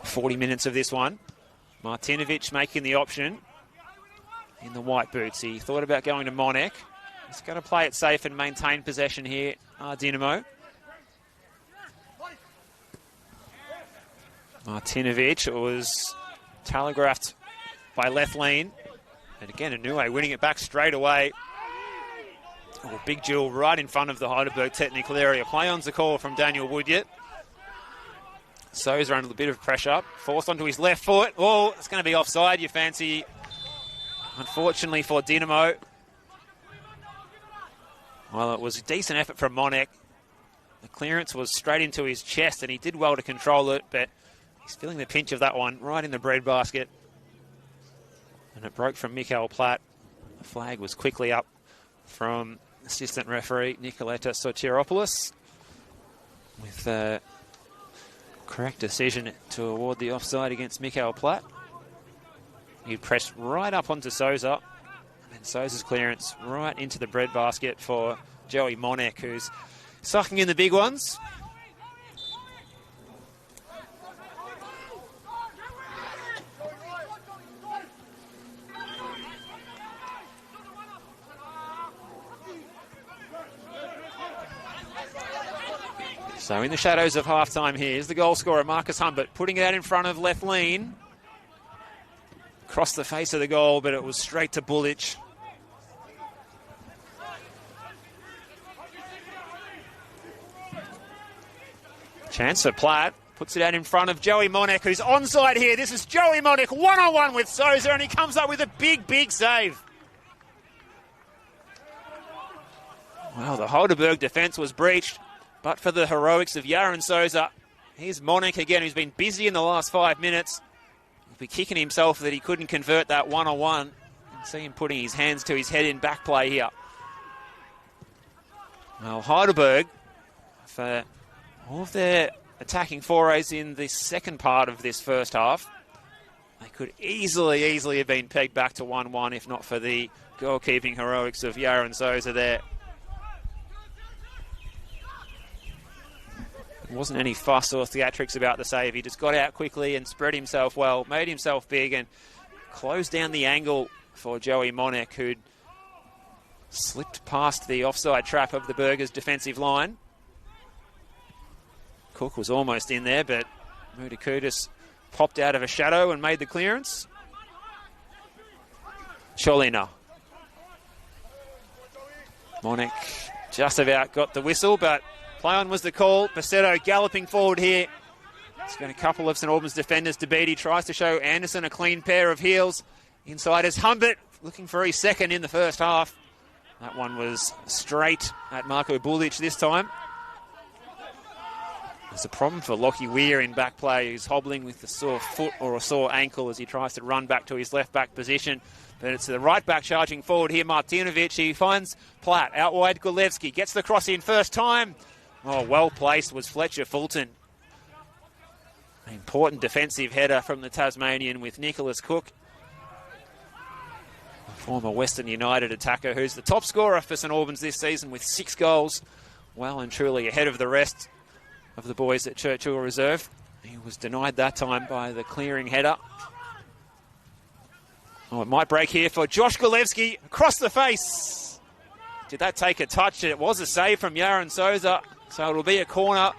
40 minutes of this one. Martinovic making the option in the white boots. He thought about going to Monek. He's going to play it safe and maintain possession here, Dinamo. Martinovic, it was telegraphed by Lethlean. And again, Anue winning it back straight away. Oh, big duel right in front of the Heidelberg technical area. Play on's the call from Daniel Woodyard. Sousa under a bit of pressure. Forced onto his left foot. Oh, it's going to be offside, you fancy. Unfortunately for Dinamo. Well, it was a decent effort from Monek. The clearance was straight into his chest, and he did well to control it, but he's feeling the pinch of that one right in the breadbasket. And it broke from Mikael Platt. The flag was quickly up from assistant referee Nicoletta Sotiropoulos with a correct decision to award the offside against Mikael Platt. He pressed right up onto Sousa, and Sousa's clearance right into the breadbasket for Joey Monek, who's sucking in the big ones. So in the shadows of halftime here is the goal scorer, Marcus Humbert, putting it out in front of Lethlean. Across the face of the goal, but it was straight to Bullich. Chance for Platt. Puts it out in front of Joey Monek, who's onside here. This is Joey Monek, one-on-one with Sousa, and he comes up with a big, big save. Well, the Heidelberg defence was breached, but for the heroics of Yaron Sousa. Here's Monek again, who's been busy in the last 5 minutes. He'll be kicking himself that he couldn't convert that one-on-one. And see him putting his hands to his head in back play here. Well, Heidelberg, for all of their attacking forays in the second part of this first half, they could easily have been pegged back to 1-1 if not for the goalkeeping heroics of Yaron Sousa there. There wasn't any fuss or theatrics about the save. He just got out quickly and spread himself well, made himself big, and closed down the angle for Joey Monek, who'd slipped past the offside trap of the Burgers' defensive line. Cook was almost in there, but Mutakutis popped out of a shadow and made the clearance. Cholina. Monek just about got the whistle, but play on was the call. Basetto galloping forward here. He's got a couple of St Albans defenders to beat. He tries to show Anderson a clean pair of heels. Inside is Humbert, looking for his second in the first half. That one was straight at Marko Bulic this time. There's a problem for Lockie Weir in back play. He's hobbling with a sore foot or a sore ankle as he tries to run back to his left back position. But it's the right back charging forward here, Martinovic. He finds Platt, out wide Gulevski, gets the cross in first time. Oh, well placed was Fletcher Fulton. An important defensive header from the Tasmanian with Nicholas Cook, a former Western United attacker who's the top scorer for St Albans this season with 6 goals. Well and truly ahead of the rest of the boys at Churchill Reserve. He was denied that time by the clearing header. Oh, it might break here for Josh Gulevski across the face. Did that take a touch? It was a save from Yaron Souza, so it'll be a corner.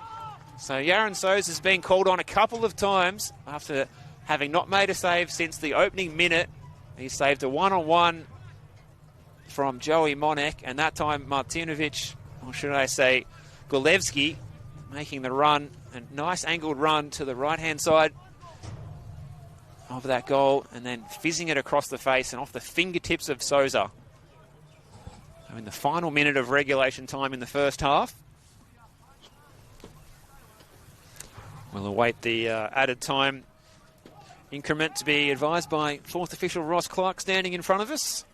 So Yaron Souza has been called on a couple of times after having not made a save since the opening minute. He saved a one-on-one from Joey Monek, and that time Martinovic, or should I say Gulevski, making the run, a nice angled run to the right-hand side of that goal, and then fizzing it across the face and off the fingertips of Souza. So in the final minute of regulation time in the first half, we'll await the added time increment to be advised by fourth official Ross Clark standing in front of us.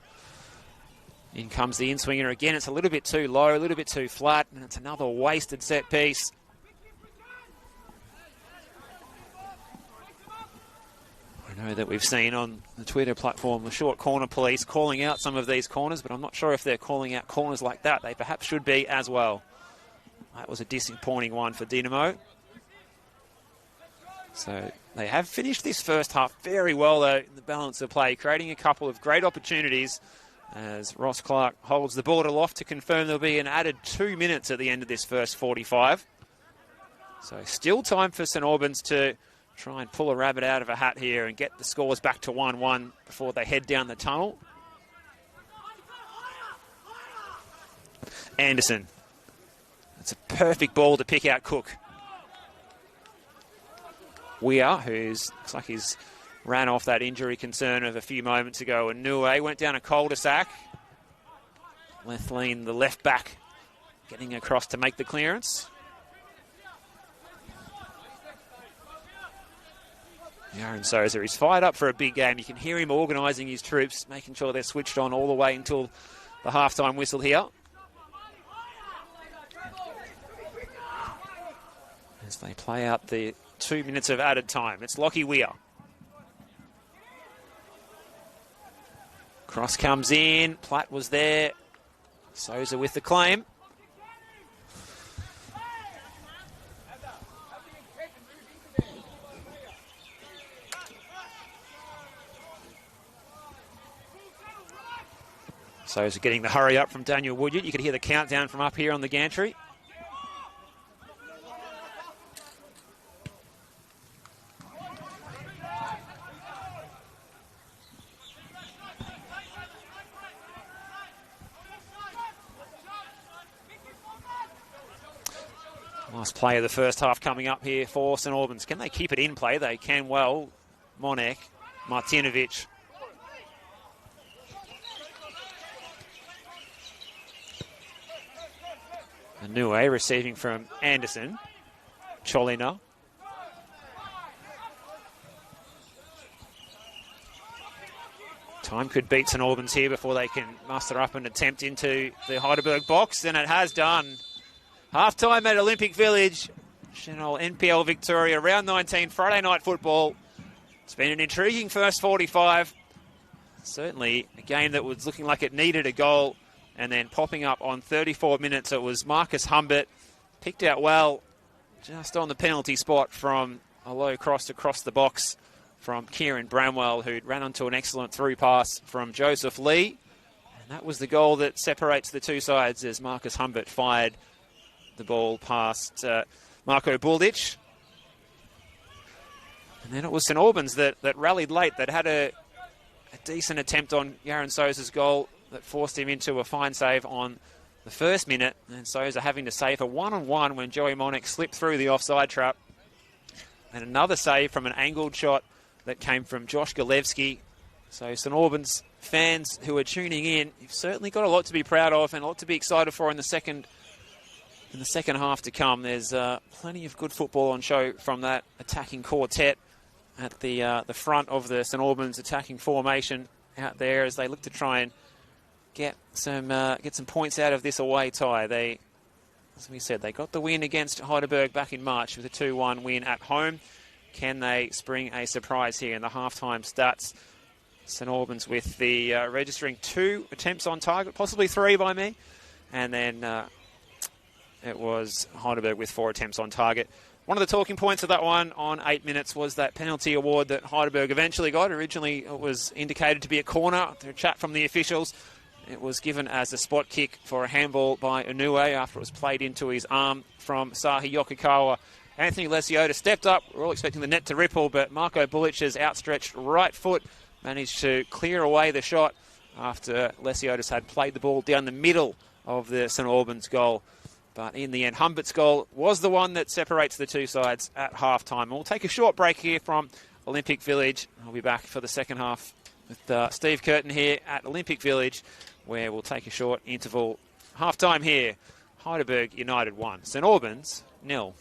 In comes the in-swinger again. It's a little bit too low, a little bit too flat, and it's another wasted set piece. I know that we've seen on the Twitter platform the short corner police calling out some of these corners, but I'm not sure if they're calling out corners like that. They perhaps should be as well. That was a disappointing one for Dinamo. So they have finished this first half very well, though, in the balance of play, creating a couple of great opportunities as Ross Clark holds the ball aloft to confirm there'll be an added 2 minutes at the end of this first 45. So still time for St Albans to try and pull a rabbit out of a hat here and get the scores back to 1-1 before they head down the tunnel. Anderson. That's a perfect ball to pick out Cook. Weir, looks like he's ran off that injury concern of a few moments ago, and Nue went down a cul-de-sac. Lethlean, the left back, getting across to make the clearance. Yaron Souza, he's fired up for a big game. You can hear him organising his troops, making sure they're switched on all the way until the halftime whistle here. As they play out the 2 minutes of added time. It's Lockie Weir. Cross comes in. Platt was there. Souza with the claim. Souza getting the hurry up from Daniel Woodyard. You could hear the countdown from up here on the gantry. Last play of the first half coming up here for St Albans. Can they keep it in play? They can well. Monek, Martinovic. Nue receiving from Anderson. Cholina. Time could beat St Albans here before they can muster up an attempt into the Heidelberg box, and it has done. Half-time at Olympic Village. Senol NPL Victoria, round 19, Friday night football. It's been an intriguing first 45. Certainly a game that was looking like it needed a goal. And then popping up on 34 minutes, it was Marcus Humbert. Picked out well just on the penalty spot from a low cross across the box from Kieran Bramwell, who ran onto an excellent through pass from Joseph Lee. And that was the goal that separates the two sides as Marcus Humbert fired the ball past Marko Buldic. And then it was St Albans that rallied late, that had a decent attempt on Yaron Souza's goal that forced him into a fine save on the first minute. And Souza having to save a one-on-one when Joey Monick slipped through the offside trap. And another save from an angled shot that came from Josh Galevsky. So St Albans fans who are tuning in, you've certainly got a lot to be proud of and a lot to be excited for in the second half to come. There's plenty of good football on show from that attacking quartet at the front of the St Albans attacking formation out there as they look to try and get some points out of this away tie. They, as we said, they got the win against Heidelberg back in March with a 2-1 win at home. Can they spring a surprise here in the halftime stats? St Albans with the registering 2 attempts on target, possibly 3 by me, and then it was Heidelberg with 4 attempts on target. One of the talking points of that one on 8 minutes was that penalty award that Heidelberg eventually got. Originally, it was indicated to be a corner. Through a chat from the officials, it was given as a spot kick for a handball by Inoue after it was played into his arm from Sahi Yokokawa. Anthony Lesiota stepped up. We're all expecting the net to ripple, but Marko Bulic's outstretched right foot managed to clear away the shot after Lesiotis had played the ball down the middle of the St Albans goal. But in the end, Humbert's goal was the one that separates the two sides at half-time. We'll take a short break here from Olympic Village. I'll be back for the second half with Steve Curtin here at Olympic Village, where we'll take a short interval. Half-time here, Heidelberg United 1, St Albans 0.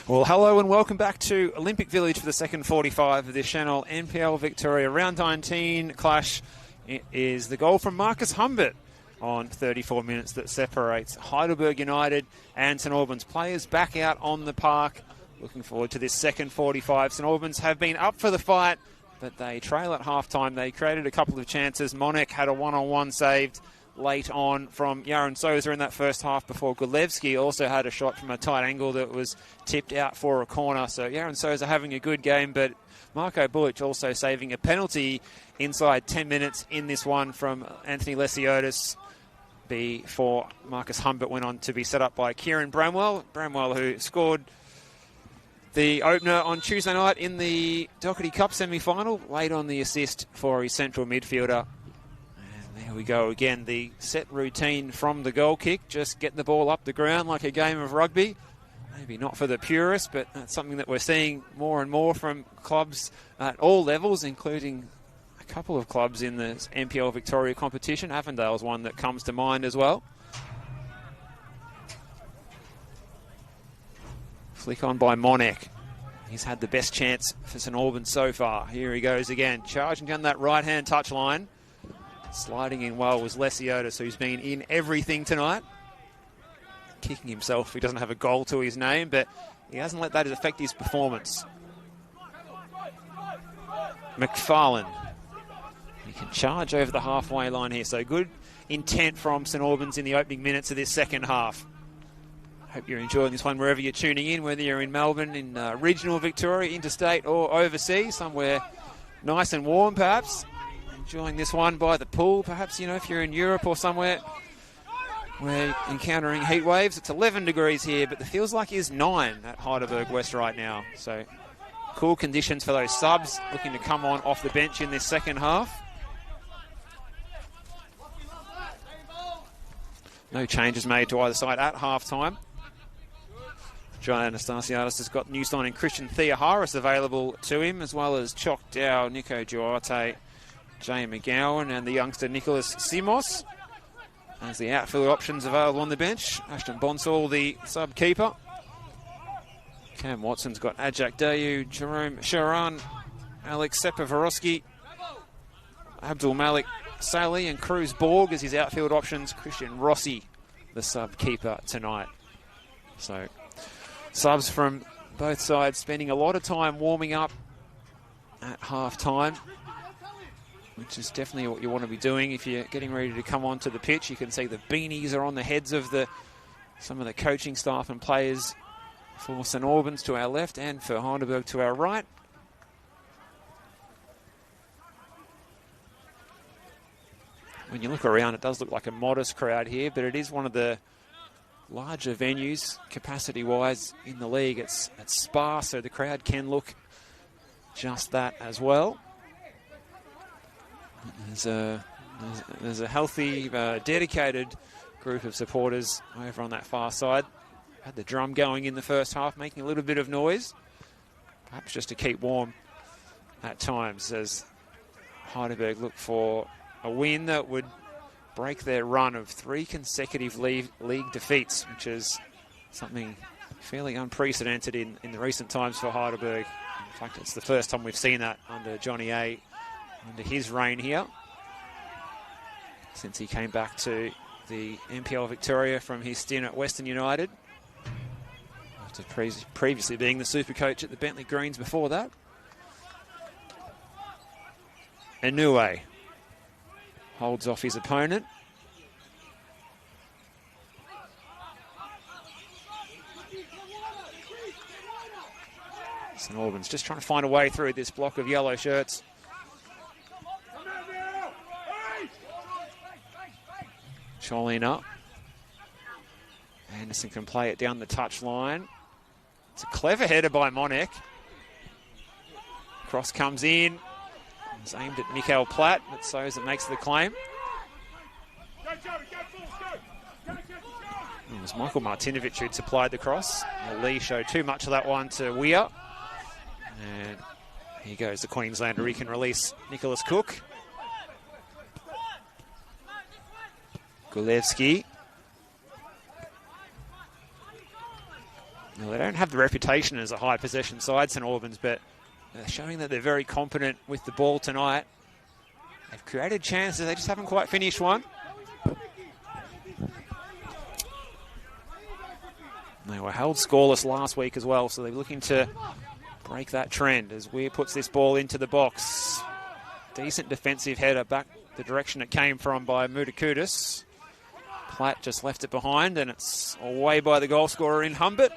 Well, hello and welcome back to Olympic Village for the second 45 of the Senol NPL Victoria Round 19 clash. It is the goal from Marcus Humbert on 34 minutes that separates Heidelberg United and St Albans. Players back out on the park. Looking forward to this second 45. St Albans have been up for the fight, but they trail at half-time. They created a couple of chances. Monek had a one-on-one saved late on from Yaron Souza in that first half before Gulevsky also had a shot from a tight angle that was tipped out for a corner. So Yaron Souza having a good game, but Marko Bulic also saving a penalty inside 10 minutes in this one from Anthony Lesiotis before Marcus Humbert went on to be set up by Kieran Bramwell. Bramwell, who scored the opener on Tuesday night in the Doherty Cup semi-final, late on the assist for his central midfielder. There we go again, the set routine from the goal kick, just getting the ball up the ground like a game of rugby. Maybe not for the purists, but that's something that we're seeing more and more from clubs at all levels, including a couple of clubs in the NPL Victoria competition. Avondale's one that comes to mind as well. Flick on by Monek. He's had the best chance for St Albans so far. Here he goes again, charging down that right-hand touch line. Sliding in well was Lesiotis, who's been in everything tonight. Kicking himself, he doesn't have a goal to his name, but he hasn't let that affect his performance. McFarlane. He can charge over the halfway line here, so good intent from St Albans in the opening minutes of this second half. Hope you're enjoying this one wherever you're tuning in, whether you're in Melbourne, in regional Victoria, interstate or overseas, somewhere nice and warm perhaps. Enjoying this one by the pool, perhaps, you know, if you're in Europe or somewhere we're encountering heat waves. It's 11 degrees here, but the feels like is 9 at Heidelberg West right now. So cool conditions for those subs looking to come on off the bench in this second half. No changes made to either side at half-time. John Anastasiadis has got new signing Christian Theoharis available to him, as well as Chok Dow, Nico Duarte, Jay McGowan and the youngster Nicholas Simos as the outfield options available on the bench. Ashton Bonsall, the sub-keeper. Cam Watson's got Ajak Dayu, Jerome Sharan, Alex Sepavorowski, Abdul Malik Saleh and Cruz Borg as his outfield options. Christian Rossi, the sub-keeper tonight. So subs from both sides spending a lot of time warming up at half-time, which is definitely what you want to be doing if you're getting ready to come onto the pitch. You can see the beanies are on the heads of some of the coaching staff and players for St Albans to our left and for Heidelberg to our right. When you look around, it does look like a modest crowd here, but it is one of the larger venues capacity-wise in the league. It's sparse, so the crowd can look just that as well. There's a healthy, dedicated group of supporters over on that far side. Had the drum going in the first half, making a little bit of noise, perhaps just to keep warm at times as Heidelberg look for a win that would break their run of 3 consecutive league defeats, which is something fairly unprecedented in the recent times for Heidelberg. In fact, it's the first time we've seen that under Johnny A, under his reign here, since he came back to the NPL Victoria from his stint at Western United, after previously being the super coach at the Bentley Greens before that. Inouye holds off his opponent. St Albans just trying to find a way through this block of yellow shirts. Cholin up. Anderson can play it down the touch line. It's a clever header by Monek. Cross comes in. It's aimed at Mikael Platt, but Souza makes the claim. It was Michael Martinovic who'd supplied the cross. Lee showed too much of that one to Weir. And here goes the Queenslander. He can release Nicholas Cook. Gulevsky. Well, they don't have the reputation as a high possession side, St Albans, but they're showing that they're very competent with the ball tonight. They've created chances, they just haven't quite finished one. They were held scoreless last week as well, so they're looking to break that trend as Weir puts this ball into the box. Decent defensive header back the direction it came from by Mutakudis. Platt just left it behind, and it's away by the goal scorer in Humbert.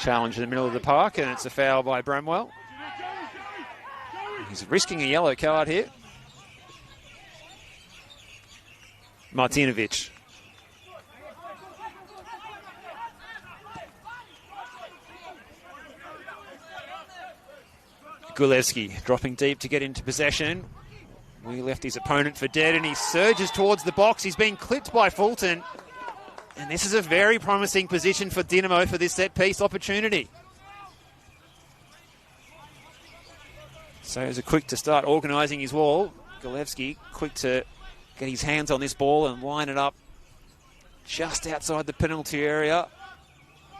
Challenge in the middle of the park, and it's a foul by Bramwell. He's risking a yellow card here. Martinovic. Gulewski dropping deep to get into possession. We left his opponent for dead, and he surges towards the box. He's being clipped by Fulton. And this is a very promising position for Dinamo for this set-piece opportunity. So he's quick to start organising his wall. Gulewski quick to get his hands on this ball and line it up just outside the penalty area.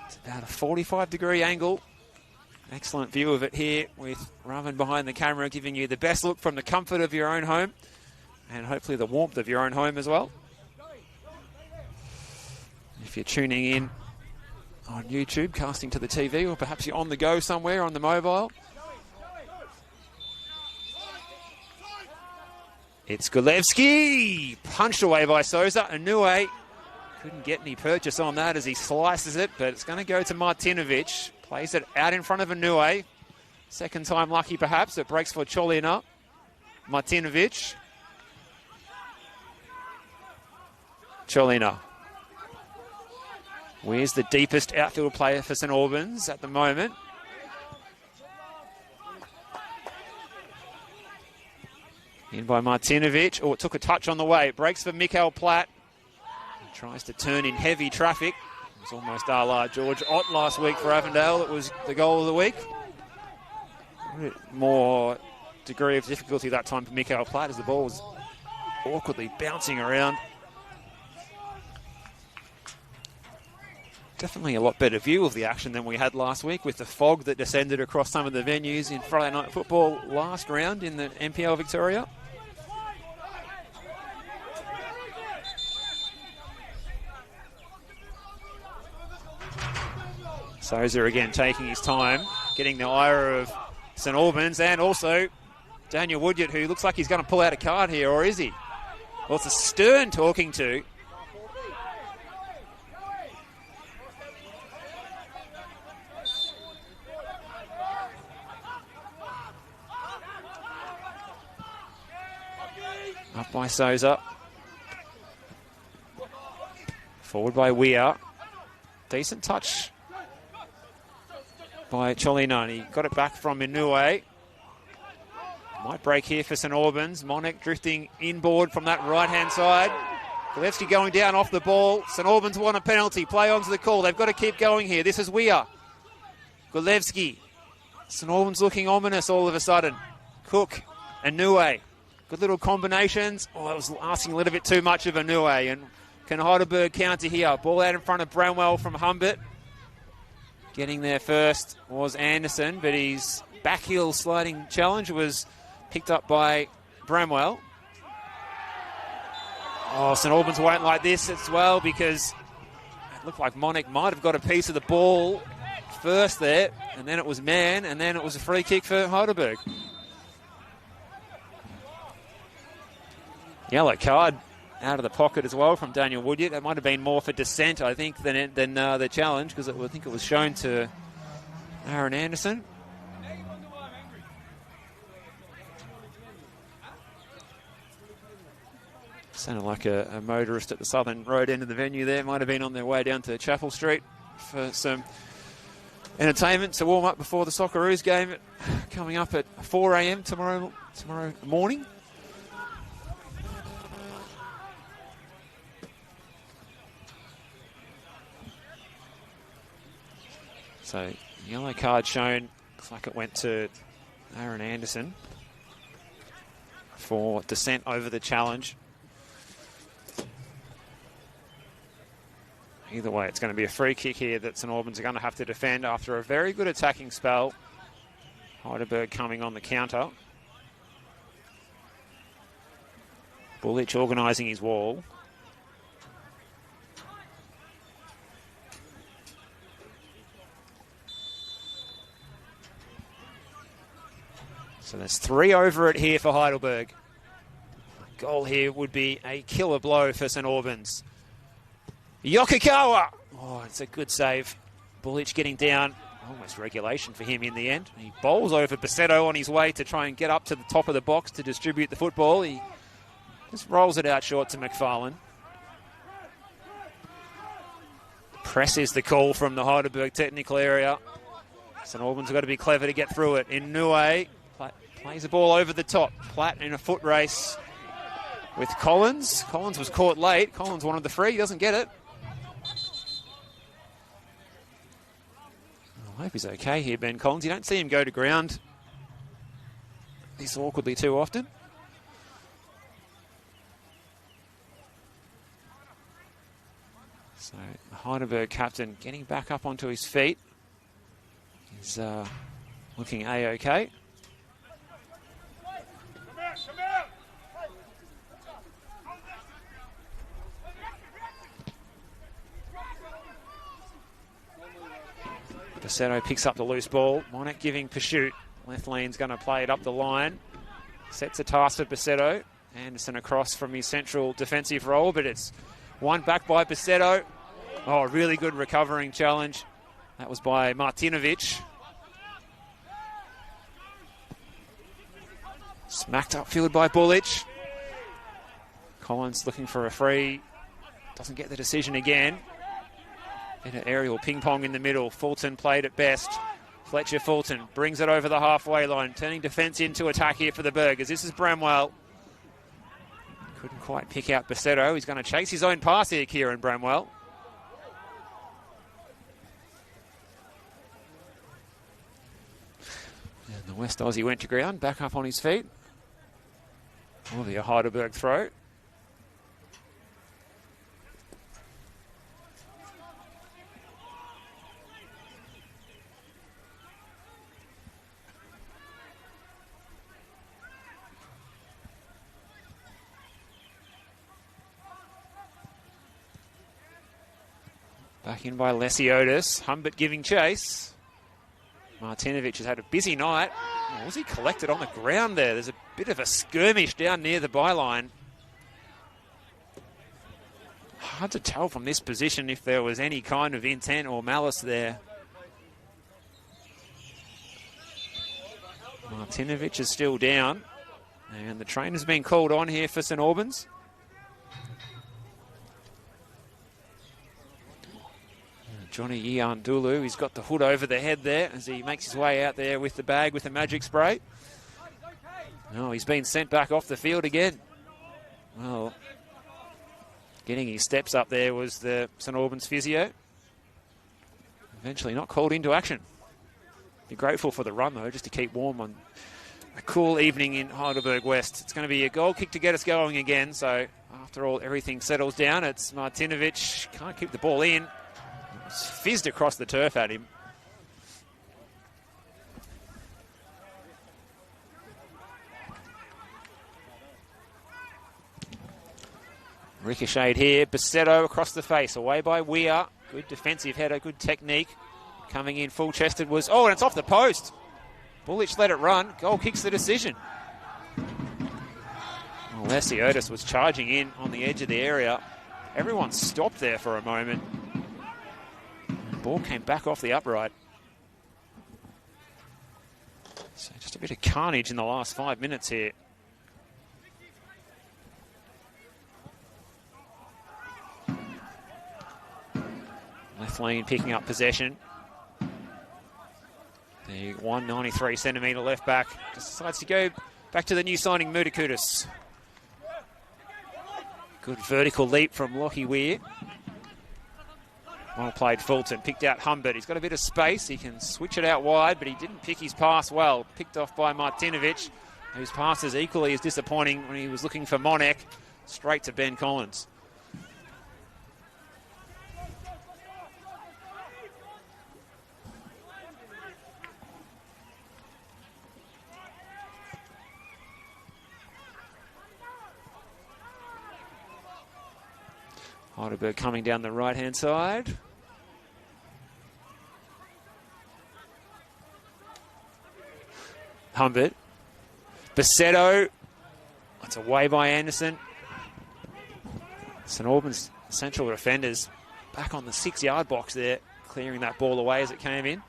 It's about a 45-degree angle. Excellent view of it here with Raven behind the camera, giving you the best look from the comfort of your own home and hopefully the warmth of your own home as well. If you're tuning in on YouTube, casting to the TV, or perhaps you're on the go somewhere on the mobile. It's Gulewski, punched away by Souza. Anue couldn't get any purchase on that as he slices it, but it's going to go to Martinovic. Plays it out in front of Anue. Second time lucky perhaps. It breaks for Cholina. Martinovic. Cholina. Where's the deepest outfield player for St Albans at the moment? In by Martinovic. Oh, it took a touch on the way. It breaks for Mikael Platt. He tries to turn in heavy traffic. It was almost a la George Ott last week for Avondale. It was the goal of the week. A bit more degree of difficulty that time for Mikael Platt as the ball was awkwardly bouncing around. Definitely a lot better view of the action than we had last week with the fog that descended across some of the venues in Friday night football last round in the NPL Victoria. Souza again taking his time, getting the ire of St Albans, and also Daniel Woodyard, who looks like he's going to pull out a card here, or is he? Well, it's a Stern talking to. Up by Souza. Forward by Weir. Decent touch by Cholina, and he got it back from Inouye. Might break here for St Albans. Monek drifting inboard from that right-hand side. Gulewski going down off the ball. St Albans want a penalty. Play on to the call. They've got to keep going here. This is Weir. Gulewski. St Albans looking ominous all of a sudden. Cook. Inouye. Good little combinations. Oh, I was asking a little bit too much of Inouye. And can Heidelberg counter here? Ball out in front of Bramwell from Humbert. Getting there first was Anderson, but his backheel sliding challenge was picked up by Bramwell. Oh, St Albans won't like this as well because it looked like Monek might have got a piece of the ball first there, and then it was man, and then it was a free kick for Heidelberg. Yellow card out of the pocket as well from Daniel Woodyard. That might have been more for dissent, I think, than the challenge, because I think it was shown to Aaron Anderson. Sounded like a motorist at the southern road end of the venue there. Might have been on their way down to Chapel Street for some entertainment to warm up before the Socceroos game coming up at 4 a.m. tomorrow morning. So, yellow card shown. Looks like it went to Aaron Anderson for dissent over the challenge. Either way, it's going to be a free kick here that St Albans are going to have to defend after a very good attacking spell. Heidelberg coming on the counter. Bullich organising his wall. So there's 3 over it here for Heidelberg. A goal here would be a killer blow for St Albans. Yokokawa! Oh, it's a good save. Bullich getting down. Almost regulation for him in the end. He bowls over Basetto on his way to try and get up to the top of the box to distribute the football. He just rolls it out short to McFarlane. Press is the call from the Heidelberg technical area. St Albans have got to be clever to get through it. Inouye plays the ball over the top. Platt in a foot race with Collins. Collins was caught late. Collins wanted the free. He doesn't get it. I hope he's okay here, Ben Collins. You don't see him go to ground this awkwardly too often. So the Heidelberg captain getting back up onto his feet. He's looking A-OK. Basetto picks up the loose ball. Monek giving pursuit. Left lane's going to play it up the line. Sets a task for Basetto. Anderson across from his central defensive role, but it's won back by Basetto. Oh, really good recovering challenge. That was by Martinovic. Smacked upfield by Bullich. Collins looking for a free. Doesn't get the decision again. Bit of aerial ping-pong in the middle. Fulton played at best. Fletcher Fulton brings it over the halfway line, turning defence into attack here for the Burgers. This is Bramwell. Couldn't quite pick out Basetto. He's going to chase his own pass here, Kieran Bramwell. And the West Aussie went to ground, back up on his feet. Will be a Heidelberg throw. Back in by Lesiotis. Humbert giving chase. Martinovic has had a busy night. Oh, was he collected on the ground there? There's a bit of a skirmish down near the byline. Hard to tell from this position if there was any kind of intent or malice there. Martinovic is still down. And the trainer's been called on here for St Albans. Johnny Iandulu, he's got the hood over the head there as he makes his way out there with the bag with the magic spray. Oh, he's been sent back off the field again. Well, getting his steps up there was the St Albans physio. Eventually not called into action. Be grateful for the run though, just to keep warm on a cool evening in Heidelberg West. It's going to be a goal kick to get us going again. So after all, everything settles down. It's Martinovic, can't keep the ball in. It's fizzed across the turf at him. Ricocheted here. Basetto across the face. Away by Weir. Good defensive header. Good technique. Coming in full-chested was... Oh, and it's off the post. Bullich let it run. Goal kicks the decision. Well, Lesiotis was charging in on the edge of the area. Everyone stopped there for a moment. Ball came back off the upright. So just a bit of carnage in the last 5 minutes here. Left lane picking up possession. The 193 centimetre left back decides to go back to the new signing Mutakutis. Good vertical leap from Lockie Weir. Well played, Fulton. Picked out Humbert. He's got a bit of space. He can switch it out wide, but he didn't pick his pass well. Picked off by Martinovic, whose pass is equally as disappointing when he was looking for Monek. Straight to Ben Collins. Heidelberg coming down the right-hand side. Humbert. Basetto. That's away by Anderson. St Albans central defenders back on the 6-yard box there, clearing that ball away as it came in.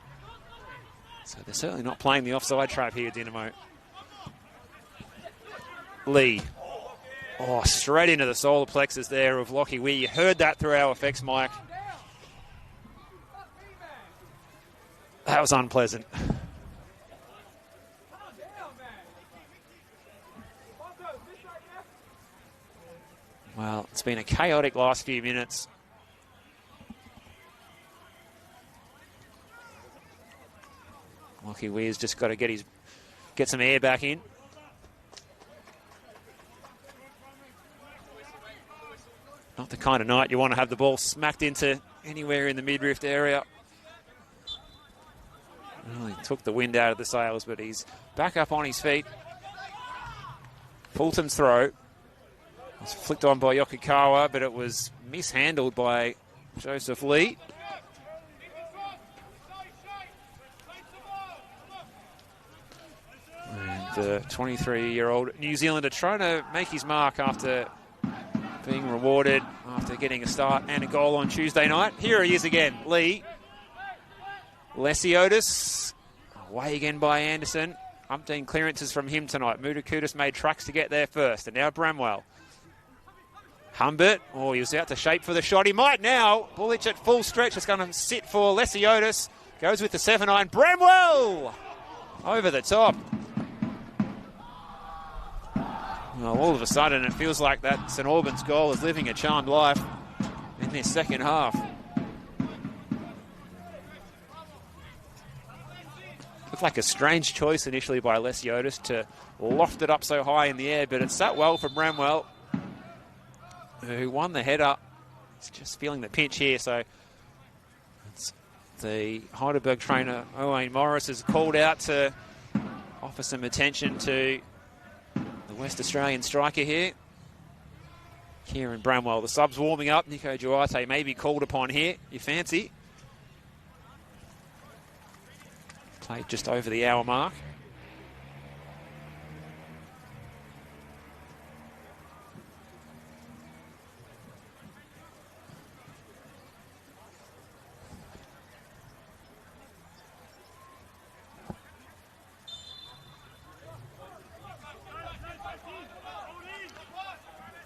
So they're certainly not playing the offside trap here, Dynamo. Lee. Oh, straight into the solar plexus there of Lockie Weir. You heard that through our effects, Mike. That was unpleasant. Well, it's been a chaotic last few minutes. Lockie Weir's just got to get some air back in. Not the kind of night you want to have the ball smacked into anywhere in the midriff area. Well, he took the wind out of the sails, but he's back up on his feet. Fulton's throw. It was flicked on by Yokokawa, but it was mishandled by Joseph Lee. And the 23-year-old New Zealander trying to make his mark after being rewarded after getting a start and a goal on Tuesday night. Here he is again, Lee. Lesiotis, away again by Anderson. Umpteen clearances from him tonight. Mutakutis made tracks to get there first, and now Bramwell. Humbert, oh, he was out to shape for the shot. He might now. Bullich at full stretch is going to sit for Lesiotis. Goes with the 7-9. Bramwell! Over the top. Well, all of a sudden, it feels like that St Albans goal is living a charmed life in this second half. Looked like a strange choice initially by Lesiotis to loft it up so high in the air, but it sat well for Bramwell, who won the header. He's just feeling the pinch here, so it's the Heidelberg trainer, Owain Morris, is called out to offer some attention to the West Australian striker here, Kieran Bramwell. The sub's warming up. Nico Duarte may be called upon here. You fancy? Played just over the hour mark.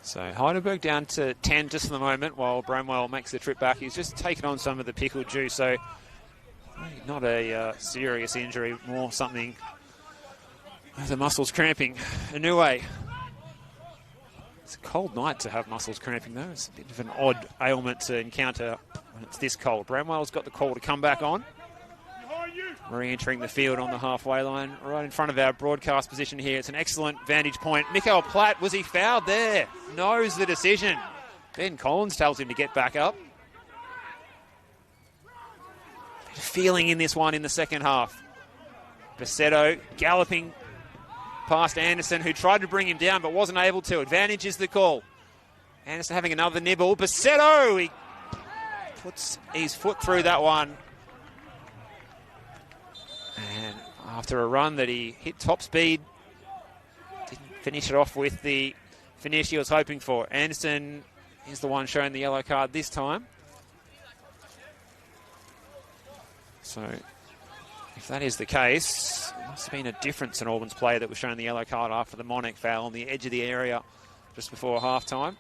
So Heidelberg down to 10 just for the moment while Bramwell makes the trip back. He's just taken on some of the pickled juice, so not a serious injury, more something the muscles cramping. Anyway, it's a cold night to have muscles cramping though. It's a bit of an odd ailment to encounter when it's this cold. Bramwell's got the call to come back on. Re-entering the field on the halfway line, right in front of our broadcast position here. It's an excellent vantage point. Mikael Platt, was he fouled there? Knows the decision. Ben Collins tells him to get back up. Bit of feeling in this one in the second half. Basetto galloping past Anderson, who tried to bring him down but wasn't able to. Advantage is the call. Anderson having another nibble. Basetto, he puts his foot through that one. And after a run that he hit top speed, didn't finish it off with the finish he was hoping for. Anderson is the one showing the yellow card this time. So if that is the case, it must have been a different St Albans player that was shown the yellow card after the Monek foul on the edge of the area just before half-time.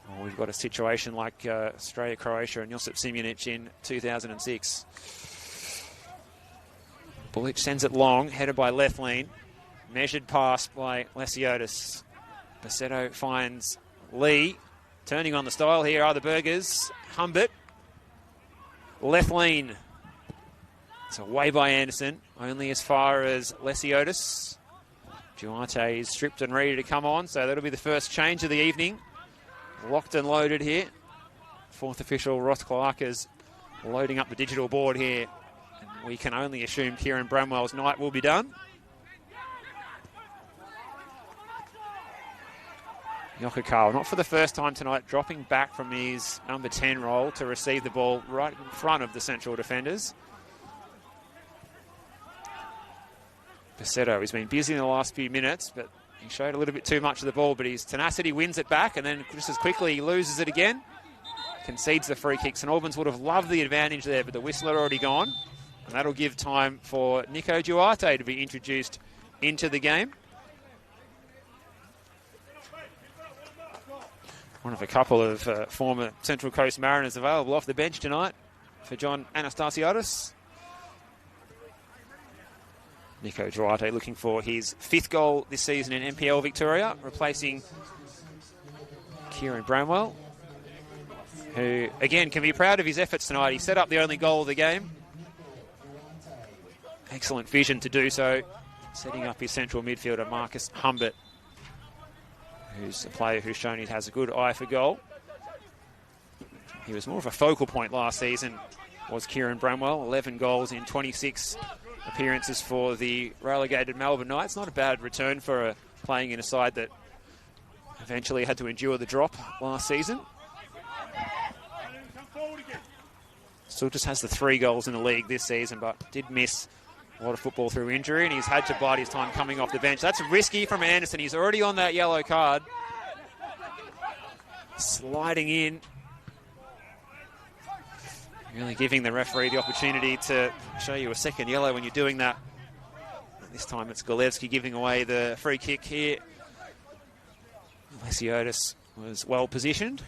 Oh, we've got a situation like Australia, Croatia and Josip Simjanic in 2006. Bullich sends it long, headed by Lethlean. Measured pass by Lesiotis. Basetto finds Lee. Turning on the style here are the Burgers. Humbert. Left lean. It's away by Anderson, only as far as Lesiotis. Duarte is stripped and ready to come on, so that'll be the first change of the evening. Locked and loaded here. Fourth official, Ross Clark, is loading up the digital board here. And we can only assume Kieran Bramwell's night will be done. Yokokal, not for the first time tonight, dropping back from his number 10 role to receive the ball right in front of the central defenders. Passetto, he's been busy in the last few minutes, but he showed a little bit too much of the ball, but his tenacity wins it back, and then just as quickly he loses it again. Concedes the free kick. St Albans would have loved the advantage there, but the whistle had already gone, and that'll give time for Nico Duarte to be introduced into the game. One of a couple of former Central Coast Mariners available off the bench tonight for John Anastasiadis. Nico Duarte looking for his 5th goal this season in NPL Victoria, replacing Kieran Bramwell, who, again, can be proud of his efforts tonight. He set up the only goal of the game. Excellent vision to do so, setting up his central midfielder, Marcus Humbert, who's a player who's shown he has a good eye for goal. He was more of a focal point last season, was Kieran Bramwell. 11 goals in 26 appearances for the relegated Melbourne Knights. Not a bad return for playing in a side that eventually had to endure the drop last season. Still just has the 3 goals in the league this season, but did miss a lot of football through injury, and he's had to bide his time coming off the bench. That's risky from Anderson. He's already on that yellow card. Sliding in. Really giving the referee the opportunity to show you a second yellow when you're doing that. This time it's Golevsky giving away the free kick here. Lesiotis was well positioned.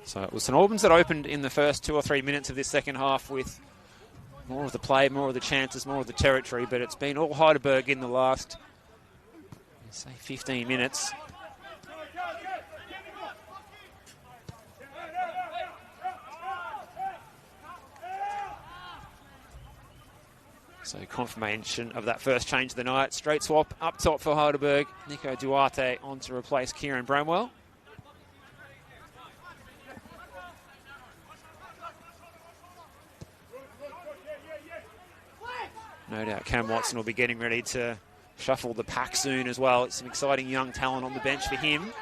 So it was St Albans that opened in the first 2 or 3 minutes of this second half with more of the play, more of the chances, more of the territory, but it's been all Heidelberg in the last, say, 15 minutes. So confirmation of that first change of the night. Straight swap up top for Heidelberg. Nico Duarte on to replace Kieran Bramwell. No doubt Cam Watson will be getting ready to shuffle the pack soon as well. It's some exciting young talent on the bench for him.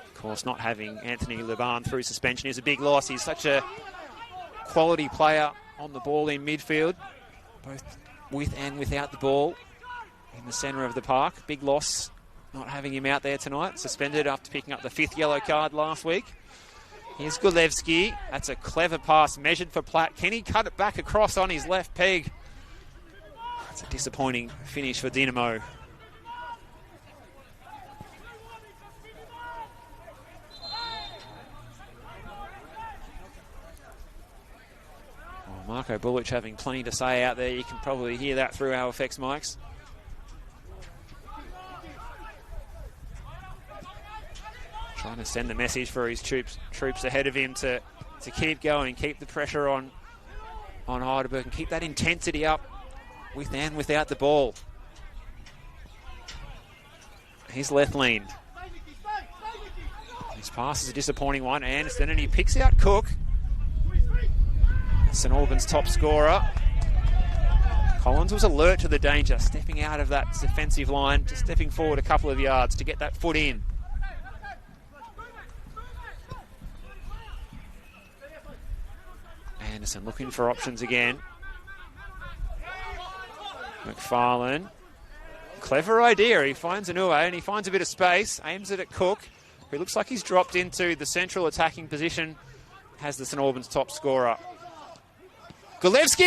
Of course, not having Anthony Liban through suspension is a big loss. He's such a quality player on the ball in midfield, both with and without the ball in the centre of the park. Big loss not having him out there tonight. Suspended after picking up the 5th yellow card last week. Here's Golevsky. That's a clever pass measured for Platt. Can he cut it back across on his left peg? That's a disappointing finish for Dinamo. Well, Marco Bullich having plenty to say out there. You can probably hear that through our effects mics. Trying to send the message for his troops ahead of him to keep going, keep the pressure on Heidelberg and keep that intensity up with and without the ball. Here's left lean. His pass is a disappointing one. Anderson, and he picks out Cook. St Albans' top scorer. Collins was alert to the danger, stepping out of that defensive line, just stepping forward a couple of yards to get that foot in. Anderson looking for options again. McFarlane. Clever idea. He finds Anua and he finds a bit of space. Aims it at Cook, who looks like he's dropped into the central attacking position. Has the St Albans top scorer. Golevsky!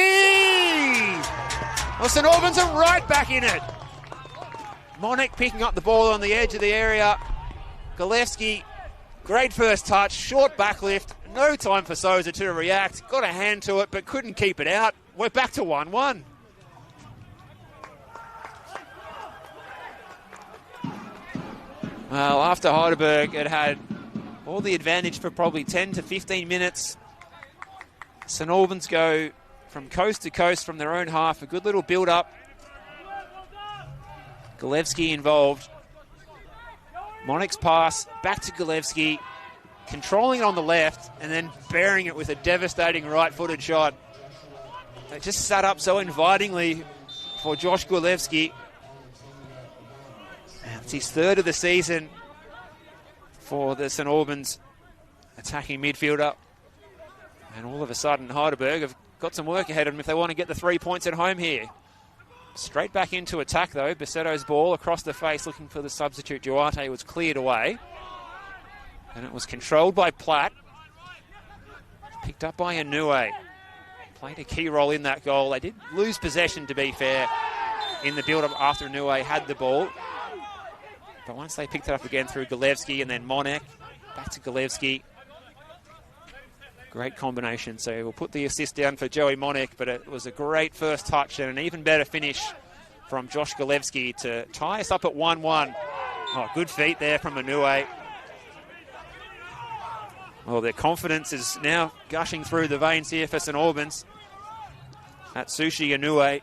Well, St Albans are right back in it. Monik picking up the ball on the edge of the area. Golevsky, great first touch, short backlift. No time for Souza to react. Got a hand to it, but couldn't keep it out. We're back to 1-1. Well, after Heidelberg had all the advantage for probably 10 to 15 minutes, St Albans go from coast to coast from their own half. A good little build-up. Golevsky involved. Monek's pass back to Golevsky, controlling it on the left and then burying it with a devastating right-footed shot. It just sat up so invitingly for Josh Golevsky. It's his third of the season for the St Albans attacking midfielder. And all of a sudden, Heidelberg have got some work ahead of them if they want to get the 3 points at home here. Straight back into attack, though. Bassetto's ball across the face, looking for the substitute. Duarte was cleared away. And it was controlled by Platt. Picked up by Inouye. Played a key role in that goal. They did lose possession, to be fair, in the build-up after Inouye had the ball. But once they picked it up again through Golevsky and then Monek, back to Golevsky. Great combination. So we'll put the assist down for Joey Monek, but it was a great first touch and an even better finish from Josh Golevsky to tie us up at 1-1. Oh, good feet there from Inouye. Well, their confidence is now gushing through the veins here for St Albans. Atsushi Inouye,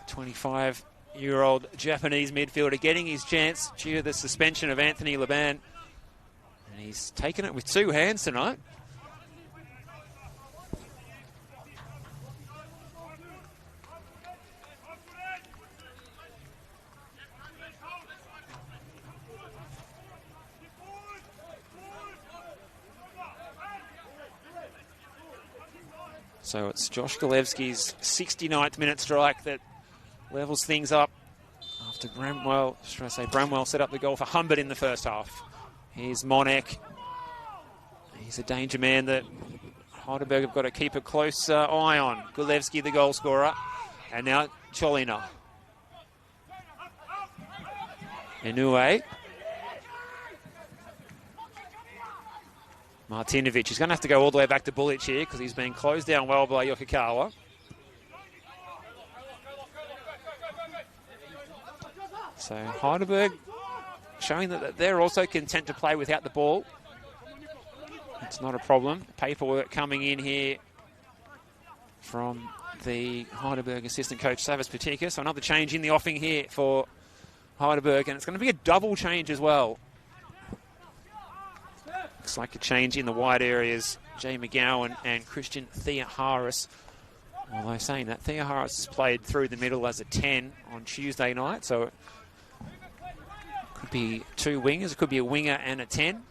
25-year-old Japanese midfielder, getting his chance due to the suspension of Anthony Laban. And he's taken it with two hands tonight. So it's Josh Golevsky's 69th minute strike that levels things up after Bramwell set up the goal for Humbert in the first half. Here's Monek. He's a danger man that Heidelberg have got to keep a close eye on. Golevsky, the goal scorer. And now Cholina. Inouye. Martinovic. He's going to have to go all the way back to Bulic here because he's been closed down well by Yokokawa. So Heidelberg showing that they're also content to play without the ball. It's not a problem. Paperwork coming in here from the Heidelberg assistant coach, Savas Patika. So another change in the offing here for Heidelberg, and it's going to be a double change as well. Looks like a change in the wide areas. Jay McGowan and Christian Theoharis. Although saying that, Theoharis has played through the middle as a 10 on Tuesday night, so it could be two wingers. It could be a winger and a 10.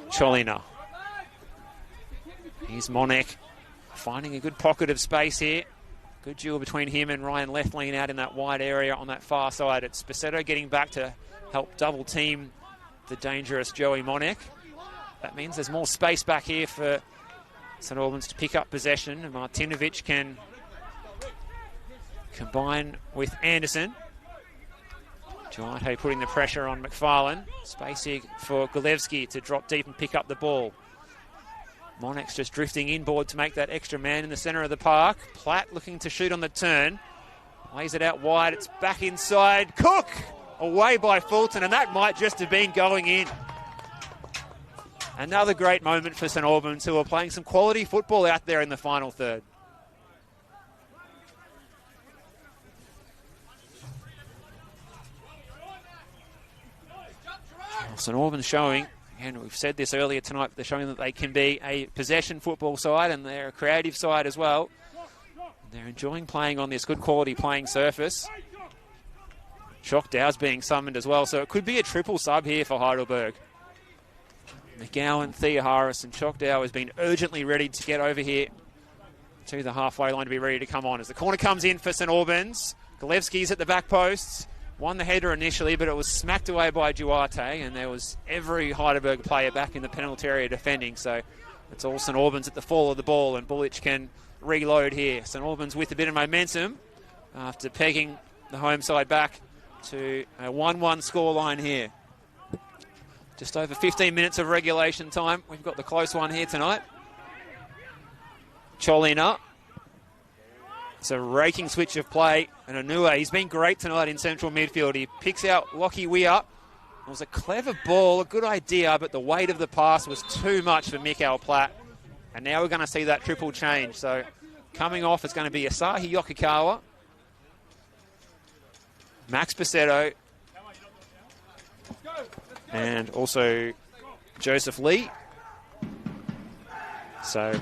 Cholina. Here's Monek finding a good pocket of space here. Good duel between him and Ryan Lethlean out in that wide area on that far side. It's Bassetto getting back to help double team the dangerous Joey Monek. That means there's more space back here for St Albans to pick up possession. And Martinovic can combine with Anderson. Duarte putting the pressure on McFarlane. Space here for Golevsky to drop deep and pick up the ball. Monek's just drifting inboard to make that extra man in the centre of the park. Platt looking to shoot on the turn. Lays it out wide. It's back inside. Cook! Away by Fulton, and that might just have been going in. Another great moment for St Albans, who are playing some quality football out there in the final third. St Albans showing, and we've said this earlier tonight, but they're showing that they can be a possession football side and they're a creative side as well. They're enjoying playing on this good quality playing surface. Choctow's being summoned as well, so it could be a triple sub here for Heidelberg. McGowan, Theoharis and Choctow has been urgently ready to get over here to the halfway line to be ready to come on. As the corner comes in for St Albans, Golevsky's at the back post. Won the header initially, but it was smacked away by Duarte, and there was every Heidelberg player back in the penalty area defending, so it's all St Albans at the fall of the ball, and Bulic can reload here. St Albans with a bit of momentum after pegging the home side back to a 1-1 scoreline here. Just over 15 minutes of regulation time. We've got the close one here tonight. Cholina. It's a raking switch of play, and Anua, he's been great tonight in central midfield. He picks out Lockie Weir. It was a clever ball, a good idea, but the weight of the pass was too much for Mikael Platt. And now we're going to see that triple change. So coming off is going to be Asahi Yokokawa, Max Pacetto, and also Joseph Lee. So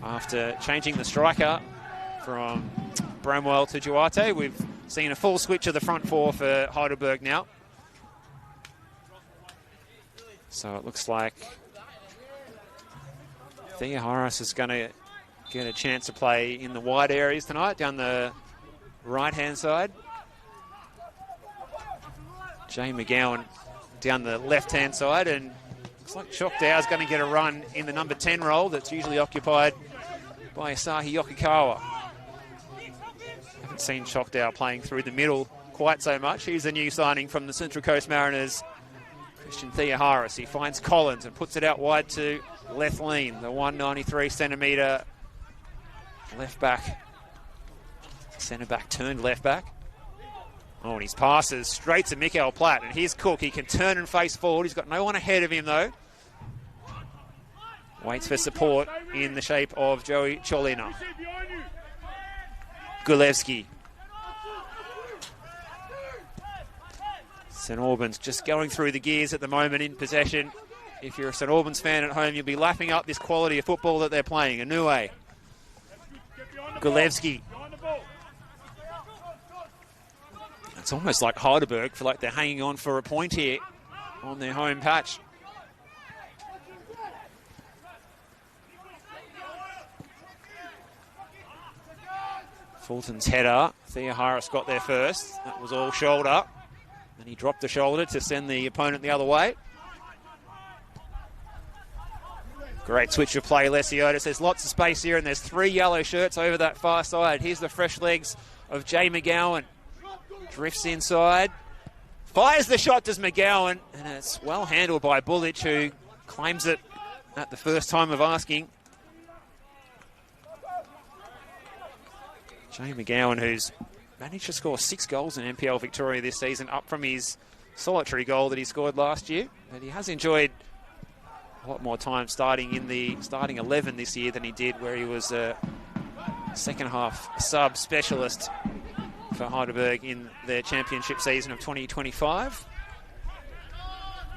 after changing the striker from Bramwell to Duarte, we've seen a full switch of the front four for Heidelberg now. So it looks like Thea Harris is going to get a chance to play in the wide areas tonight, down the right-hand side. Jay McGowan down the left-hand side, and looks like Chokdao is going to get a run in the number 10 role that's usually occupied by Asahi Yokokawa. Haven't seen Chokdao playing through the middle quite so much. He's a new signing from the Central Coast Mariners, Christian Theoharis. He finds Collins and puts it out wide to Lethlean, the 193-centimetre left back. Centre back turned left back. Oh, and his passes straight to Mikael Platt. And here's Cook. He can turn and face forward. He's got no one ahead of him, though. Waits for support in the shape of Joey Cholina. Gulevski. St Albans just going through the gears at the moment in possession. If you're a St Albans fan at home, you'll be lapping up this quality of football that they're playing. Anue. Gulevski. It's almost like Heidelberg feel like they're hanging on for a point here on their home patch. Fulton's header. Thea Harris got there first. That was all shoulder. And he dropped the shoulder to send the opponent the other way. Great switch of play, Lesiotis. There's lots of space here, and there's 3 yellow shirts over that far side. Here's the fresh legs of Jay McGowan. Drifts inside. Fires the shot, does McGowan. And it's well handled by Bullich, who claims it at the first time of asking. Jay McGowan, who's managed to score 6 goals in NPL Victoria this season, up from his solitary goal that he scored last year. But he has enjoyed a lot more time starting in the starting 11 this year than he did where he was a second half sub specialist for Heidelberg in their championship season of 2025.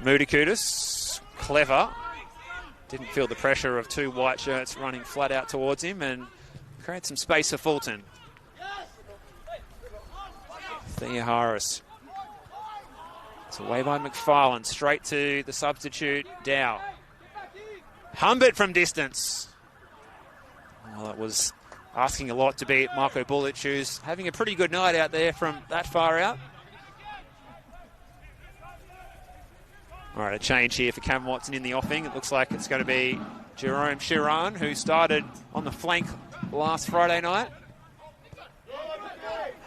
Mudikudis, clever. Didn't feel the pressure of 2 white shirts running flat out towards him and create some space for Fulton. Thea Harris. It's away by McFarlane, straight to the substitute, Dow. Humbert from distance. Well, that was asking a lot to beat Marco Bullich, who's having a pretty good night out there from that far out. All right, a change here for Cam Watson in the offing. It looks like it's going to be Jerome Chiran, who started on the flank last Friday night.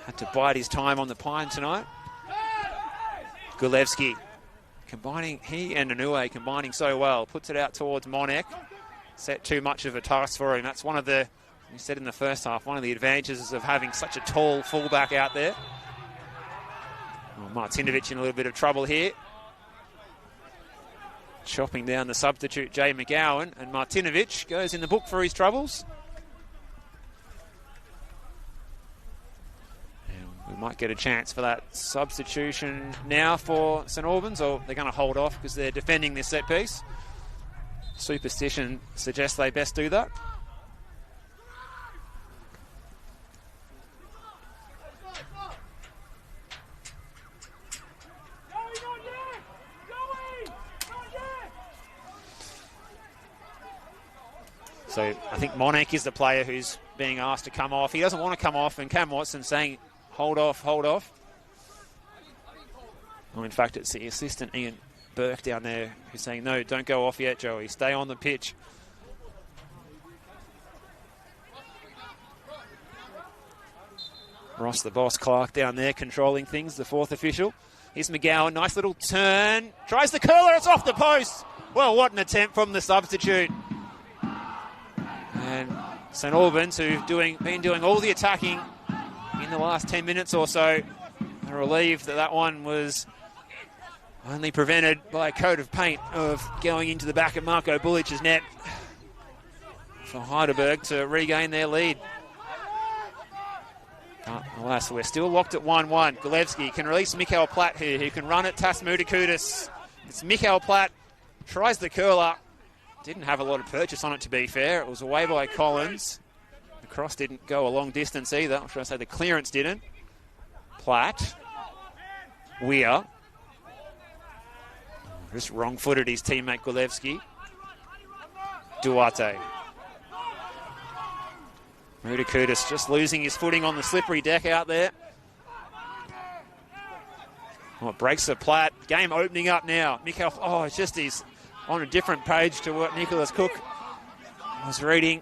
Had to bide his time on the pine tonight. Gulevski combining, he and Anue combining so well. Puts it out towards Monek. Set too much of a task for him. That's one of the, he said in the first half, one of the advantages of having such a tall fullback out there. Oh, Martinovic in a little bit of trouble here. Chopping down the substitute, Jay McGowan, and Martinovic goes in the book for his troubles. We might get a chance for that substitution now for St Albans, or they're going to hold off because they're defending this set piece. Superstition suggests they best do that. So I think Monek is the player who's being asked to come off. He doesn't want to come off, and Cam Watson saying, hold off, hold off. Well, in fact, it's the assistant, Ian Burke, down there, who's saying, no, don't go off yet, Joey. Stay on the pitch. Ross the Boss Clark down there controlling things, the 4th official. Here's McGowan, nice little turn. Tries the curler, it's off the post. Well, what an attempt from the substitute. And St Albans, who've been doing all the attacking in the last 10 minutes or so, are relieved that one was only prevented by a coat of paint of going into the back of Marko Bulic's net for Heidelberg to regain their lead. But alas, we're still locked at 1-1. Golevsky can release Mikael Platt here, who can run at Tas Mutakudis. It's Mikael Platt, tries the curler. Didn't have a lot of purchase on it, to be fair. It was away by Collins. The cross didn't go a long distance either. Or should I say the clearance didn't. Platt. Weir. Just wrong-footed his teammate Golevsky. Duarte. Mutakudis just losing his footing on the slippery deck out there. Oh, it breaks the Platt. Game opening up now. Mikael, it's just he's on a different page to what Nicholas Cook was reading.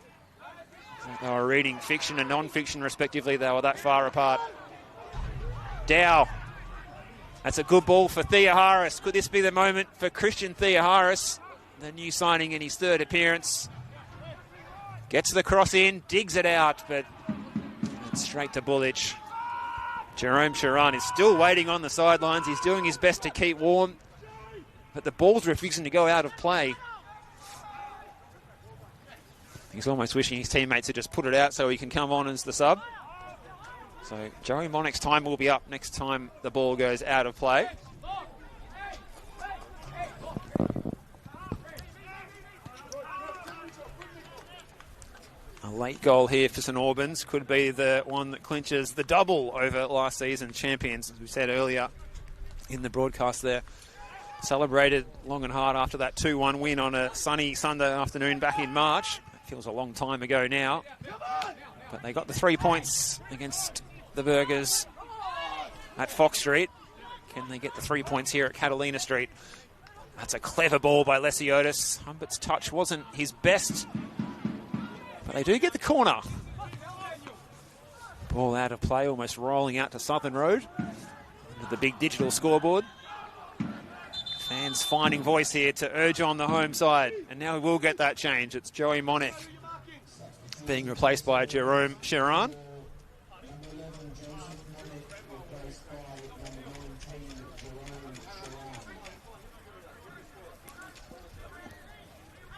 They were reading fiction and non-fiction respectively. They were that far apart. Dow. That's a good ball for Theoharis. Could this be the moment for Christian Theoharis, the new signing in his third appearance? Gets the cross in, digs it out, but it's straight to Bulic. Jerome Sharan is still waiting on the sidelines. He's doing his best to keep warm, but the ball's refusing to go out of play. He's almost wishing his teammates had just put it out so he can come on as the sub. So Joey Monek's time will be up next time the ball goes out of play. A late goal here for St Albans could be the one that clinches the double over last season's champions, as we said earlier in the broadcast there. Celebrated long and hard after that 2-1 win on a sunny Sunday afternoon back in March. It feels a long time ago now. But they got the 3 points against the Burgers at Fox Street. Can they get the 3 points here at Catalina Street? That's a clever ball by Lesiotis. Humbert's touch wasn't his best, but they do get the corner. Ball out of play, almost rolling out to Southern Road. Under the big digital scoreboard. Fans finding voice here to urge on the home side. And now we will get that change. It's Joey Monek being replaced by Jerome Sharan.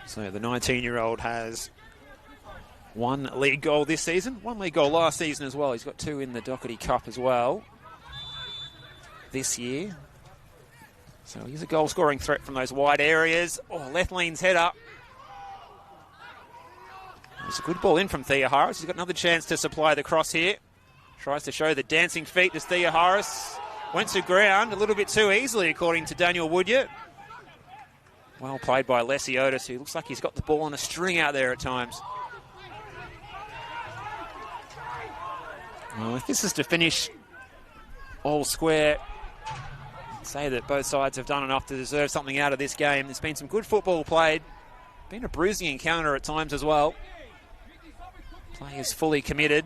So the 19-year-old has one league goal this season, one league goal last season as well. He's got 2 in the Doherty Cup as well this year. So he's a goal-scoring threat from those wide areas. Lethleen's header. It's a good ball in from Theoharis. He's got another chance to supply the cross here. Tries to show the dancing feet as Theoharis went to ground a little bit too easily, according to Daniel Woodyard. Well played by Lesiotis, who looks like he's got the ball on a string out there at times. Well, if this is to finish all square, I'd say that both sides have done enough to deserve something out of this game. There's been some good football played. Been a bruising encounter at times as well. Players fully committed.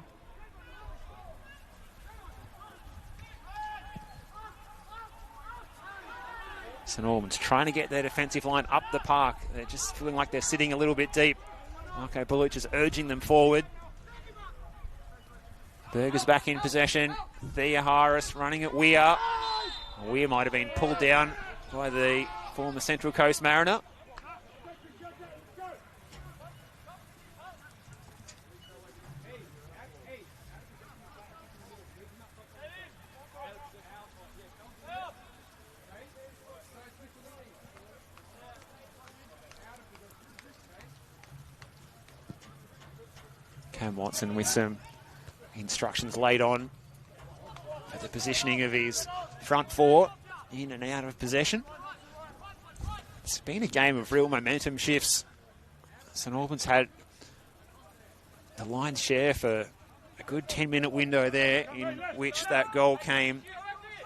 St Albans trying to get their defensive line up the park. They're just feeling like they're sitting a little bit deep. Marko Bulic is urging them forward. Burgers back in possession. Theoharis running at Weir. Weir might have been pulled down by the former Central Coast Mariner. Cam Watson with some instructions laid on for the positioning of his front four in and out of possession. It's been a game of real momentum shifts. St Albans had the lion's share for a good 10-minute window there, in which that goal came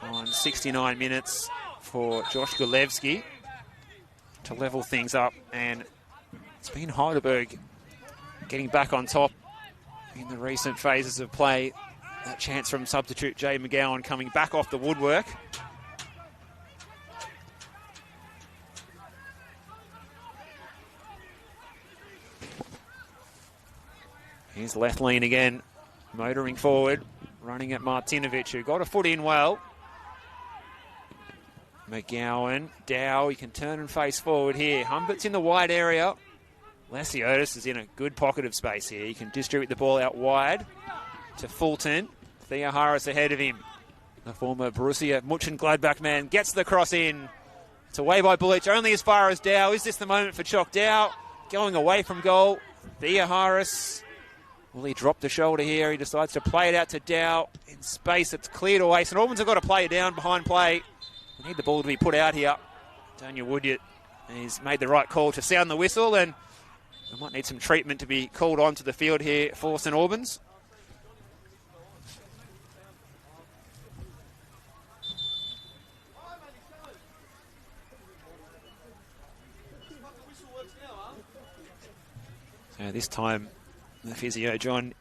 on 69 minutes for Josh Golevsky to level things up, and it's been Heidelberg getting back on top in the recent phases of play. That chance from substitute Jay McGowan coming back off the woodwork. Here's Lethlean again, motoring forward, running at Martinovic, who got a foot in well. McGowan, Dow, he can turn and face forward here. Humbert's in the wide area. Lesiotis is in a good pocket of space here. He can distribute the ball out wide to Fulton. Thea Harris ahead of him. The former Borussia Mönchengladbach man gets the cross in. It's away by Bullich, only as far as Dow. Is this the moment for Chock Dow? Going away from goal. Thea Harris. Will he drop the shoulder here? He decides to play it out to Dow. In space, it's cleared away. St Albans have got to play it down behind play. We need the ball to be put out here. Daniel Woodyard, he's made the right call to sound the whistle, and we might need some treatment to be called onto the field here for St Albans. So this time, the physio, John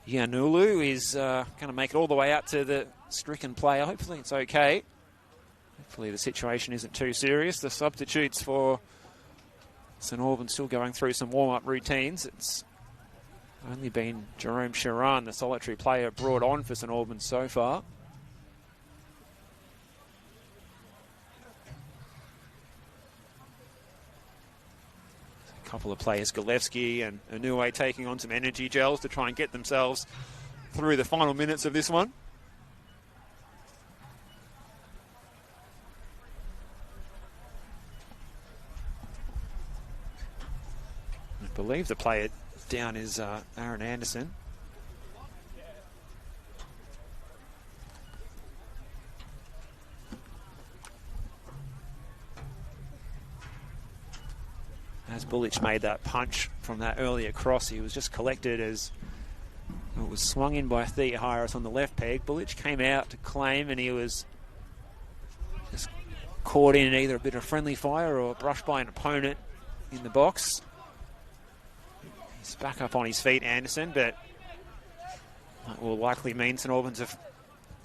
Yanulu, is going to make it all the way out to the stricken player. Hopefully it's okay. Hopefully the situation isn't too serious. The substitutes for St Albans still going through some warm-up routines. It's only been Jerome Sharan, the solitary player, brought on for St Albans so far. A couple of players, Galevsky and Inouye, taking on some energy gels to try and get themselves through the final minutes of this one. I believe the player down is Aaron Anderson. As Bullich made that punch from that earlier cross, he was just collected as it was swung in by Thea Harris on the left peg. Bullich came out to claim, and he was just caught in either a bit of friendly fire or brushed by an opponent in the box. He's back up on his feet, Anderson, but that will likely mean St Albans have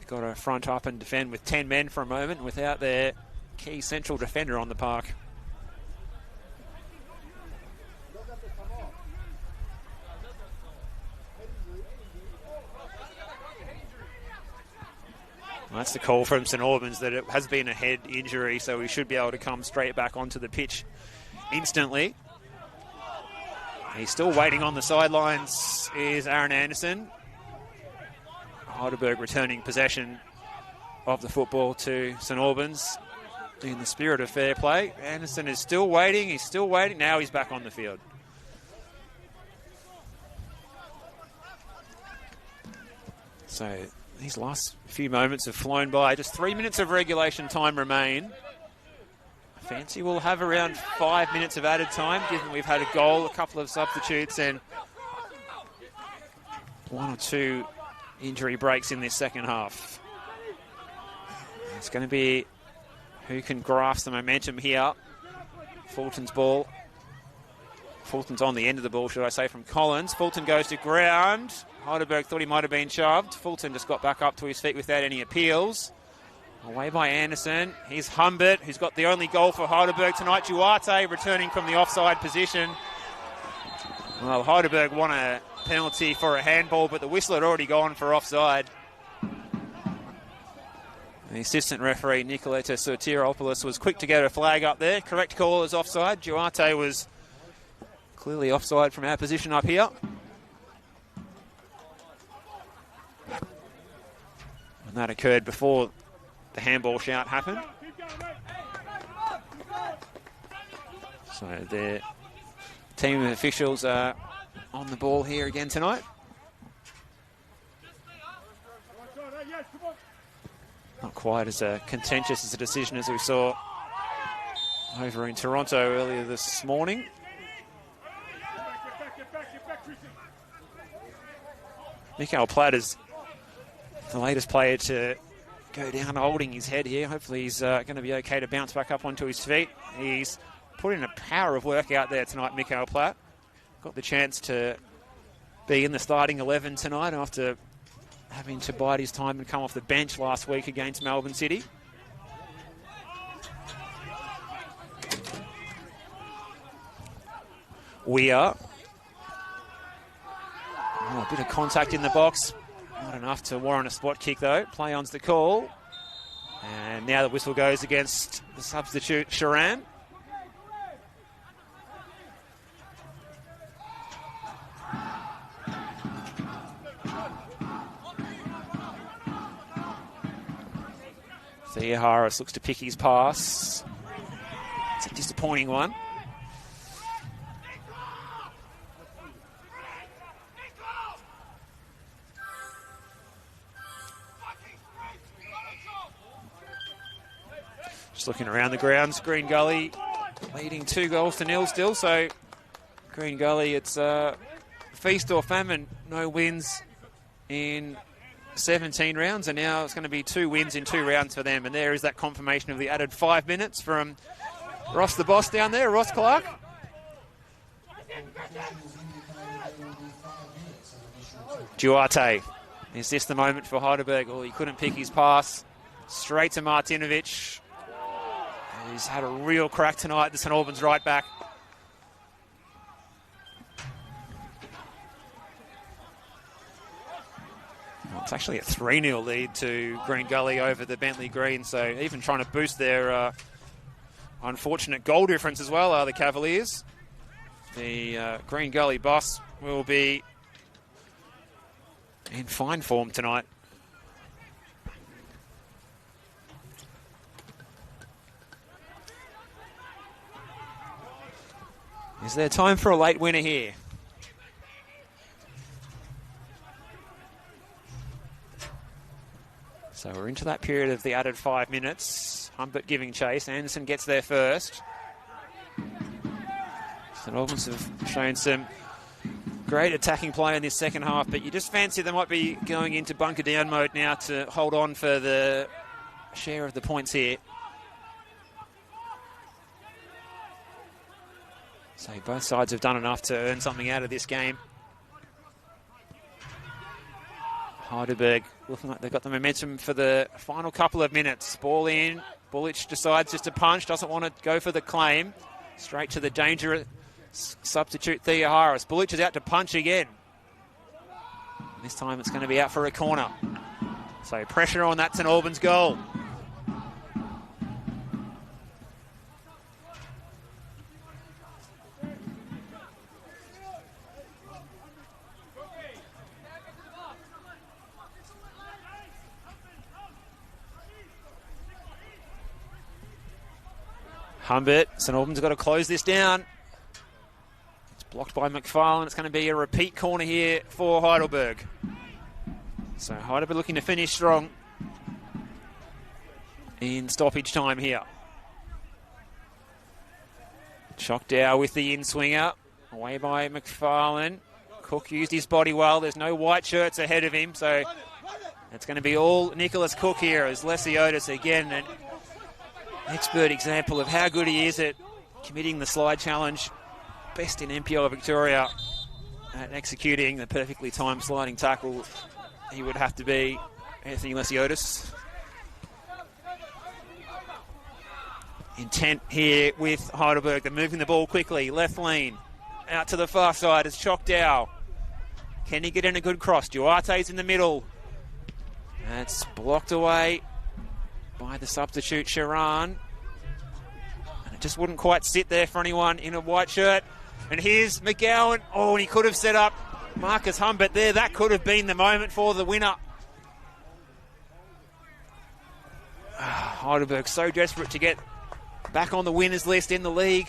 got to front up and defend with 10 men for a moment without their key central defender on the park. Well, that's the call from St Albans, that it has been a head injury, so we should be able to come straight back onto the pitch instantly. He's still waiting on the sidelines, is Aaron Anderson. Heidelberg returning possession of the football to St Albans in the spirit of fair play. Anderson is still waiting, he's still waiting. Now he's back on the field. So these last few moments have flown by. Just 3 minutes of regulation time remain. Fancy will have around 5 minutes of added time, given we've had a goal, a couple of substitutes, and one or two injury breaks in this second half. It's going to be who can grasp the momentum here. Fulton's ball. Fulton's on the end of the ball, should I say, from Collins. Fulton goes to ground. Heidelberg thought he might have been shoved. Fulton just got back up to his feet without any appeals. Away by Anderson. Here's Humbert, who's got the only goal for Heidelberg tonight. Duarte returning from the offside position. Well, Heidelberg won a penalty for a handball, but the whistle had already gone for offside. The assistant referee, Nicoleta Sotiropoulos, was quick to get a flag up there. Correct call is offside. Duarte was clearly offside from our position up here. And that occurred before the handball shout happened. So the team of officials are on the ball here again tonight. Not quite as contentious as a decision as we saw over in Toronto earlier this morning. Mikael Platt is the latest player to go down holding his head here. Hopefully he's going to be okay to bounce back up onto his feet. He's put in a power of work out there tonight, Mikael Platt. Got the chance to be in the starting 11 tonight after having to bide his time and come off the bench last week against Melbourne City. Oh, a bit of contact in the box. Not enough to warrant a spot kick, though. Play on's the call. And now the whistle goes against the substitute, Sharan. Thea Harris looks to pick his pass. It's a disappointing one. Just looking around the grounds, Green Gully leading 2-0 still. So Green Gully, it's feast or famine. No wins in 17 rounds, and now it's going to be 2 wins in 2 rounds for them. And there is that confirmation of the added 5 minutes from Ross the boss down there, Ross Clark. Duarte. Is this the moment for Heidelberg? Oh, he couldn't pick his pass. Straight to Martinovic. He's had a real crack tonight, the St Albans right back. Well, it's actually a 3-0 lead to Green Gully over the Bentley Green, so even trying to boost their unfortunate goal difference as well are the Cavaliers. The Green Gully boss will be in fine form tonight. Is there time for a late winner here? So we're into that period of the added 5 minutes. Humbert giving chase. Anderson gets there first. St Albans have shown some great attacking play in this second half, but you just fancy they might be going into bunker down mode now to hold on for the share of the points here. So both sides have done enough to earn something out of this game. Heidelberg looking like they've got the momentum for the final couple of minutes. Ball in. Bullich decides just to punch, doesn't want to go for the claim. Straight to the dangerous substitute Thea Harris. Bullich is out to punch again. This time it's going to be out for a corner. So pressure on that St Albans goal. Humbert, St Albans got to close this down. It's blocked by McFarlane. It's going to be a repeat corner here for Heidelberg. So Heidelberg looking to finish strong in stoppage time here. Choctaw with the in-swinger. Away by McFarlane. Cook used his body well. There's no white shirts ahead of him, so it's going to be all Nicholas Cook here as Lesiotis again. An expert example of how good he is at committing the slide challenge. Best in NPL Victoria at executing the perfectly timed sliding tackle. He would have to be Anthony Lesiotis. Intent here with Heidelberg. They're moving the ball quickly. Left lean. Out to the far side is Choctaw. Can he get in a good cross? Duarte's in the middle. That's blocked away by the substitute Sharan. And it just wouldn't quite sit there for anyone in a white shirt. And here's McGowan. Oh, and he could have set up Marcus Humbert there. That could have been the moment for the winner. Heidelberg so desperate to get back on the winners list in the league.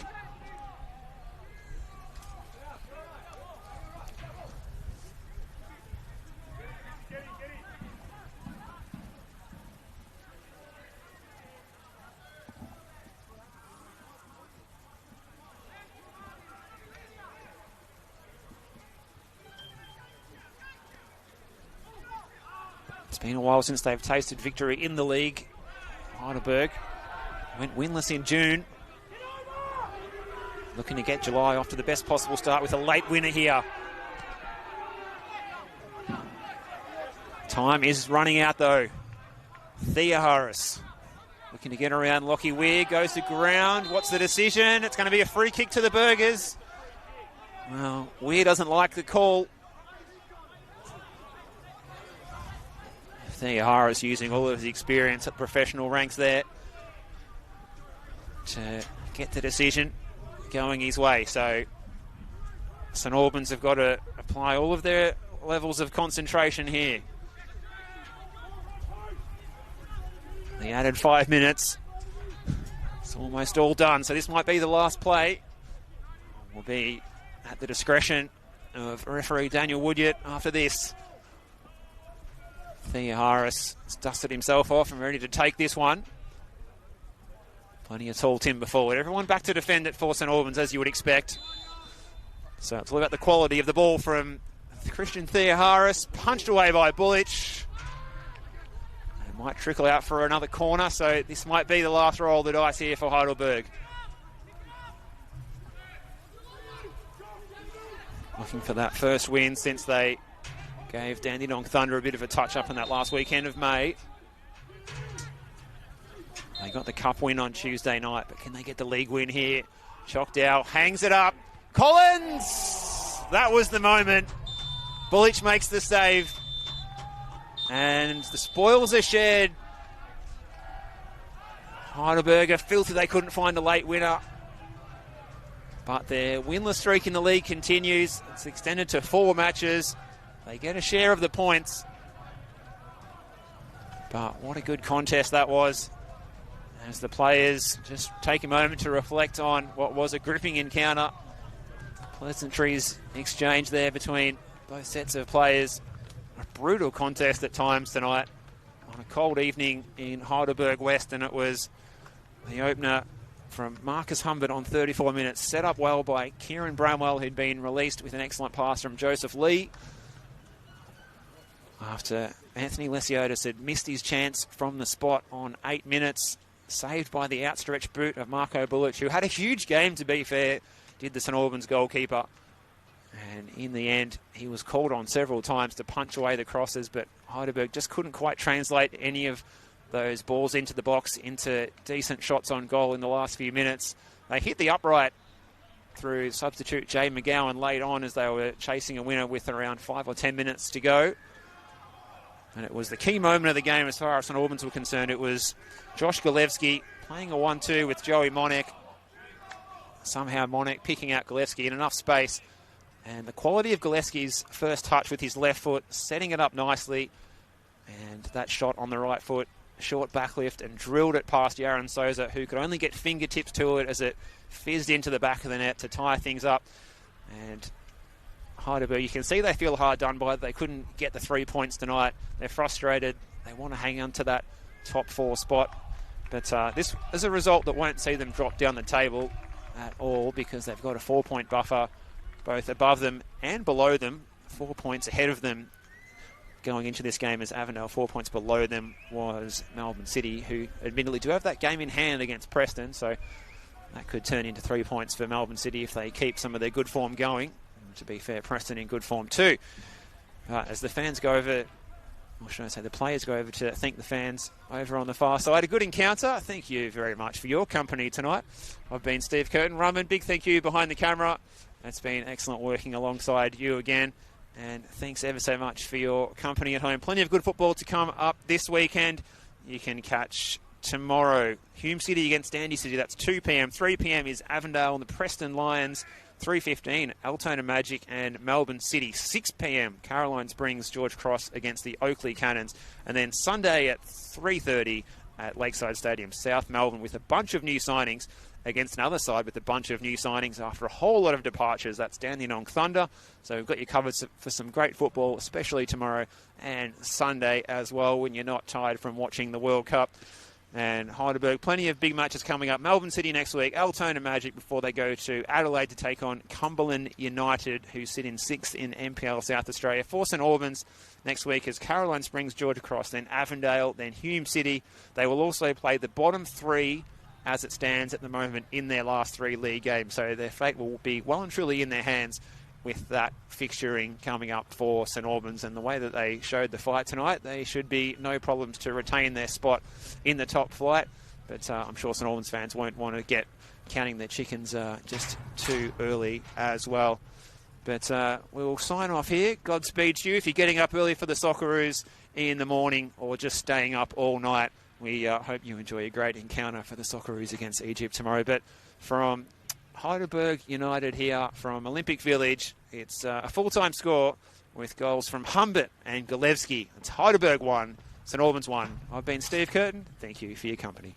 It's been a while since they've tasted victory in the league. Heidelberg went winless in June. Looking to get July off to the best possible start with a late winner here. Time is running out though. Thea Harris looking to get around Lockie Weir. Goes to ground. What's the decision? It's going to be a free kick to the Burgers. Well, Weir doesn't like the call. Theoharis using all of his experience at professional ranks there to get the decision going his way. So St Albans have got to apply all of their levels of concentration here. The added 5 minutes. It's almost all done, so this might be the last play. Will be at the discretion of referee Daniel Woodyard after this. Theoharis has dusted himself off and ready to take this one. Plenty of tall timber forward. Everyone back to defend it for St Albans, as you would expect. So it's all about the quality of the ball from Christian Theoharis. Punched away by Bullich. It might trickle out for another corner, so this might be the last roll of the dice here for Heidelberg. Looking for that first win since they gave Dandenong Thunder a bit of a touch-up in that last weekend of May. They got the cup win on Tuesday night, but can they get the league win here? Choctaw hangs it up. Collins! That was the moment. Bullich makes the save. And the spoils are shared. Heidelberg are filthy they couldn't find a late winner. But their winless streak in the league continues. It's extended to 4 matches. They get a share of the points. But what a good contest that was. As the players just take a moment to reflect on what was a gripping encounter. Pleasantries exchange there between both sets of players. A brutal contest at times tonight on a cold evening in Heidelberg West, and it was the opener from Marcus Humbert on 34 minutes, set up well by Kieran Bramwell, who'd been released with an excellent pass from Joseph Lee. After Anthony Lesiotis had missed his chance from the spot on 8 minutes, saved by the outstretched boot of Marco Bullich, who had a huge game, to be fair, did the St Albans goalkeeper. And in the end, he was called on several times to punch away the crosses, but Heidelberg just couldn't quite translate any of those balls into the box, into decent shots on goal in the last few minutes. They hit the upright through substitute Jay McGowan late on as they were chasing a winner with around 5 or 10 minutes to go. And it was the key moment of the game as far as St Albans were concerned. It was Josh Golevsky playing a 1-2 with Joey Monek. Somehow Monek picking out Golevsky in enough space. And the quality of Golevsky's first touch with his left foot, setting it up nicely. And that shot on the right foot, short backlift, and drilled it past Yaron Souza, who could only get fingertips to it as it fizzed into the back of the net to tie things up. And Heidelberg, you can see they feel hard done by. They couldn't get the 3 points tonight. They're frustrated. They want to hang on to that top 4 spot. But this is a result that won't see them drop down the table at all, because they've got a 4-point buffer both above them and below them. 4 points ahead of them going into this game as Avondale. 4 points below them was Melbourne City, who admittedly do have that game in hand against Preston, so that could turn into 3 points for Melbourne City if they keep some of their good form going. To be fair, Preston in good form too. As the fans go over, or should I say the players go over to thank the fans over on the far side. A good encounter. Thank you very much for your company tonight. I've been Steve Curtin. Rumman, big thank you behind the camera. It's been excellent working alongside you again. And thanks ever so much for your company at home. Plenty of good football to come up this weekend. You can catch tomorrow Hume City against Dandy City. That's 2 p.m. 3 p.m. is Avondale and the Preston Lions. 3:15, Altona Magic and Melbourne City. 6 p.m, Caroline Springs, George Cross against the Oakley Cannons. And then Sunday at 3:30 at Lakeside Stadium, South Melbourne, with a bunch of new signings against another side with a bunch of new signings after a whole lot of departures. That's Dandenong Thunder. So we've got you covered for some great football, especially tomorrow and Sunday as well, when you're not tired from watching the World Cup. And Heidelberg, plenty of big matches coming up. Melbourne City next week, Altona Magic before they go to Adelaide to take on Cumberland United, who sit in 6th in NPL South Australia. For St Albans next week is Caroline Springs, Georgia Cross, then Avondale, then Hume City. They will also play the bottom 3 as it stands at the moment in their last 3 league games. So their fate will be well and truly in their hands with that fixturing coming up for St Albans. And the way that they showed the fight tonight, they should be no problems to retain their spot in the top flight. But I'm sure St Albans fans won't want to get counting their chickens just too early as well. But we'll sign off here. Godspeed to you if you're getting up early for the Socceroos in the morning or just staying up all night. We hope you enjoy a great encounter for the Socceroos against Egypt tomorrow. But from Heidelberg United here from Olympic Village, it's a full-time score with goals from Humbert and Galevsky. It's Heidelberg 1, St Albans 1. I've been Steve Curtin. Thank you for your company.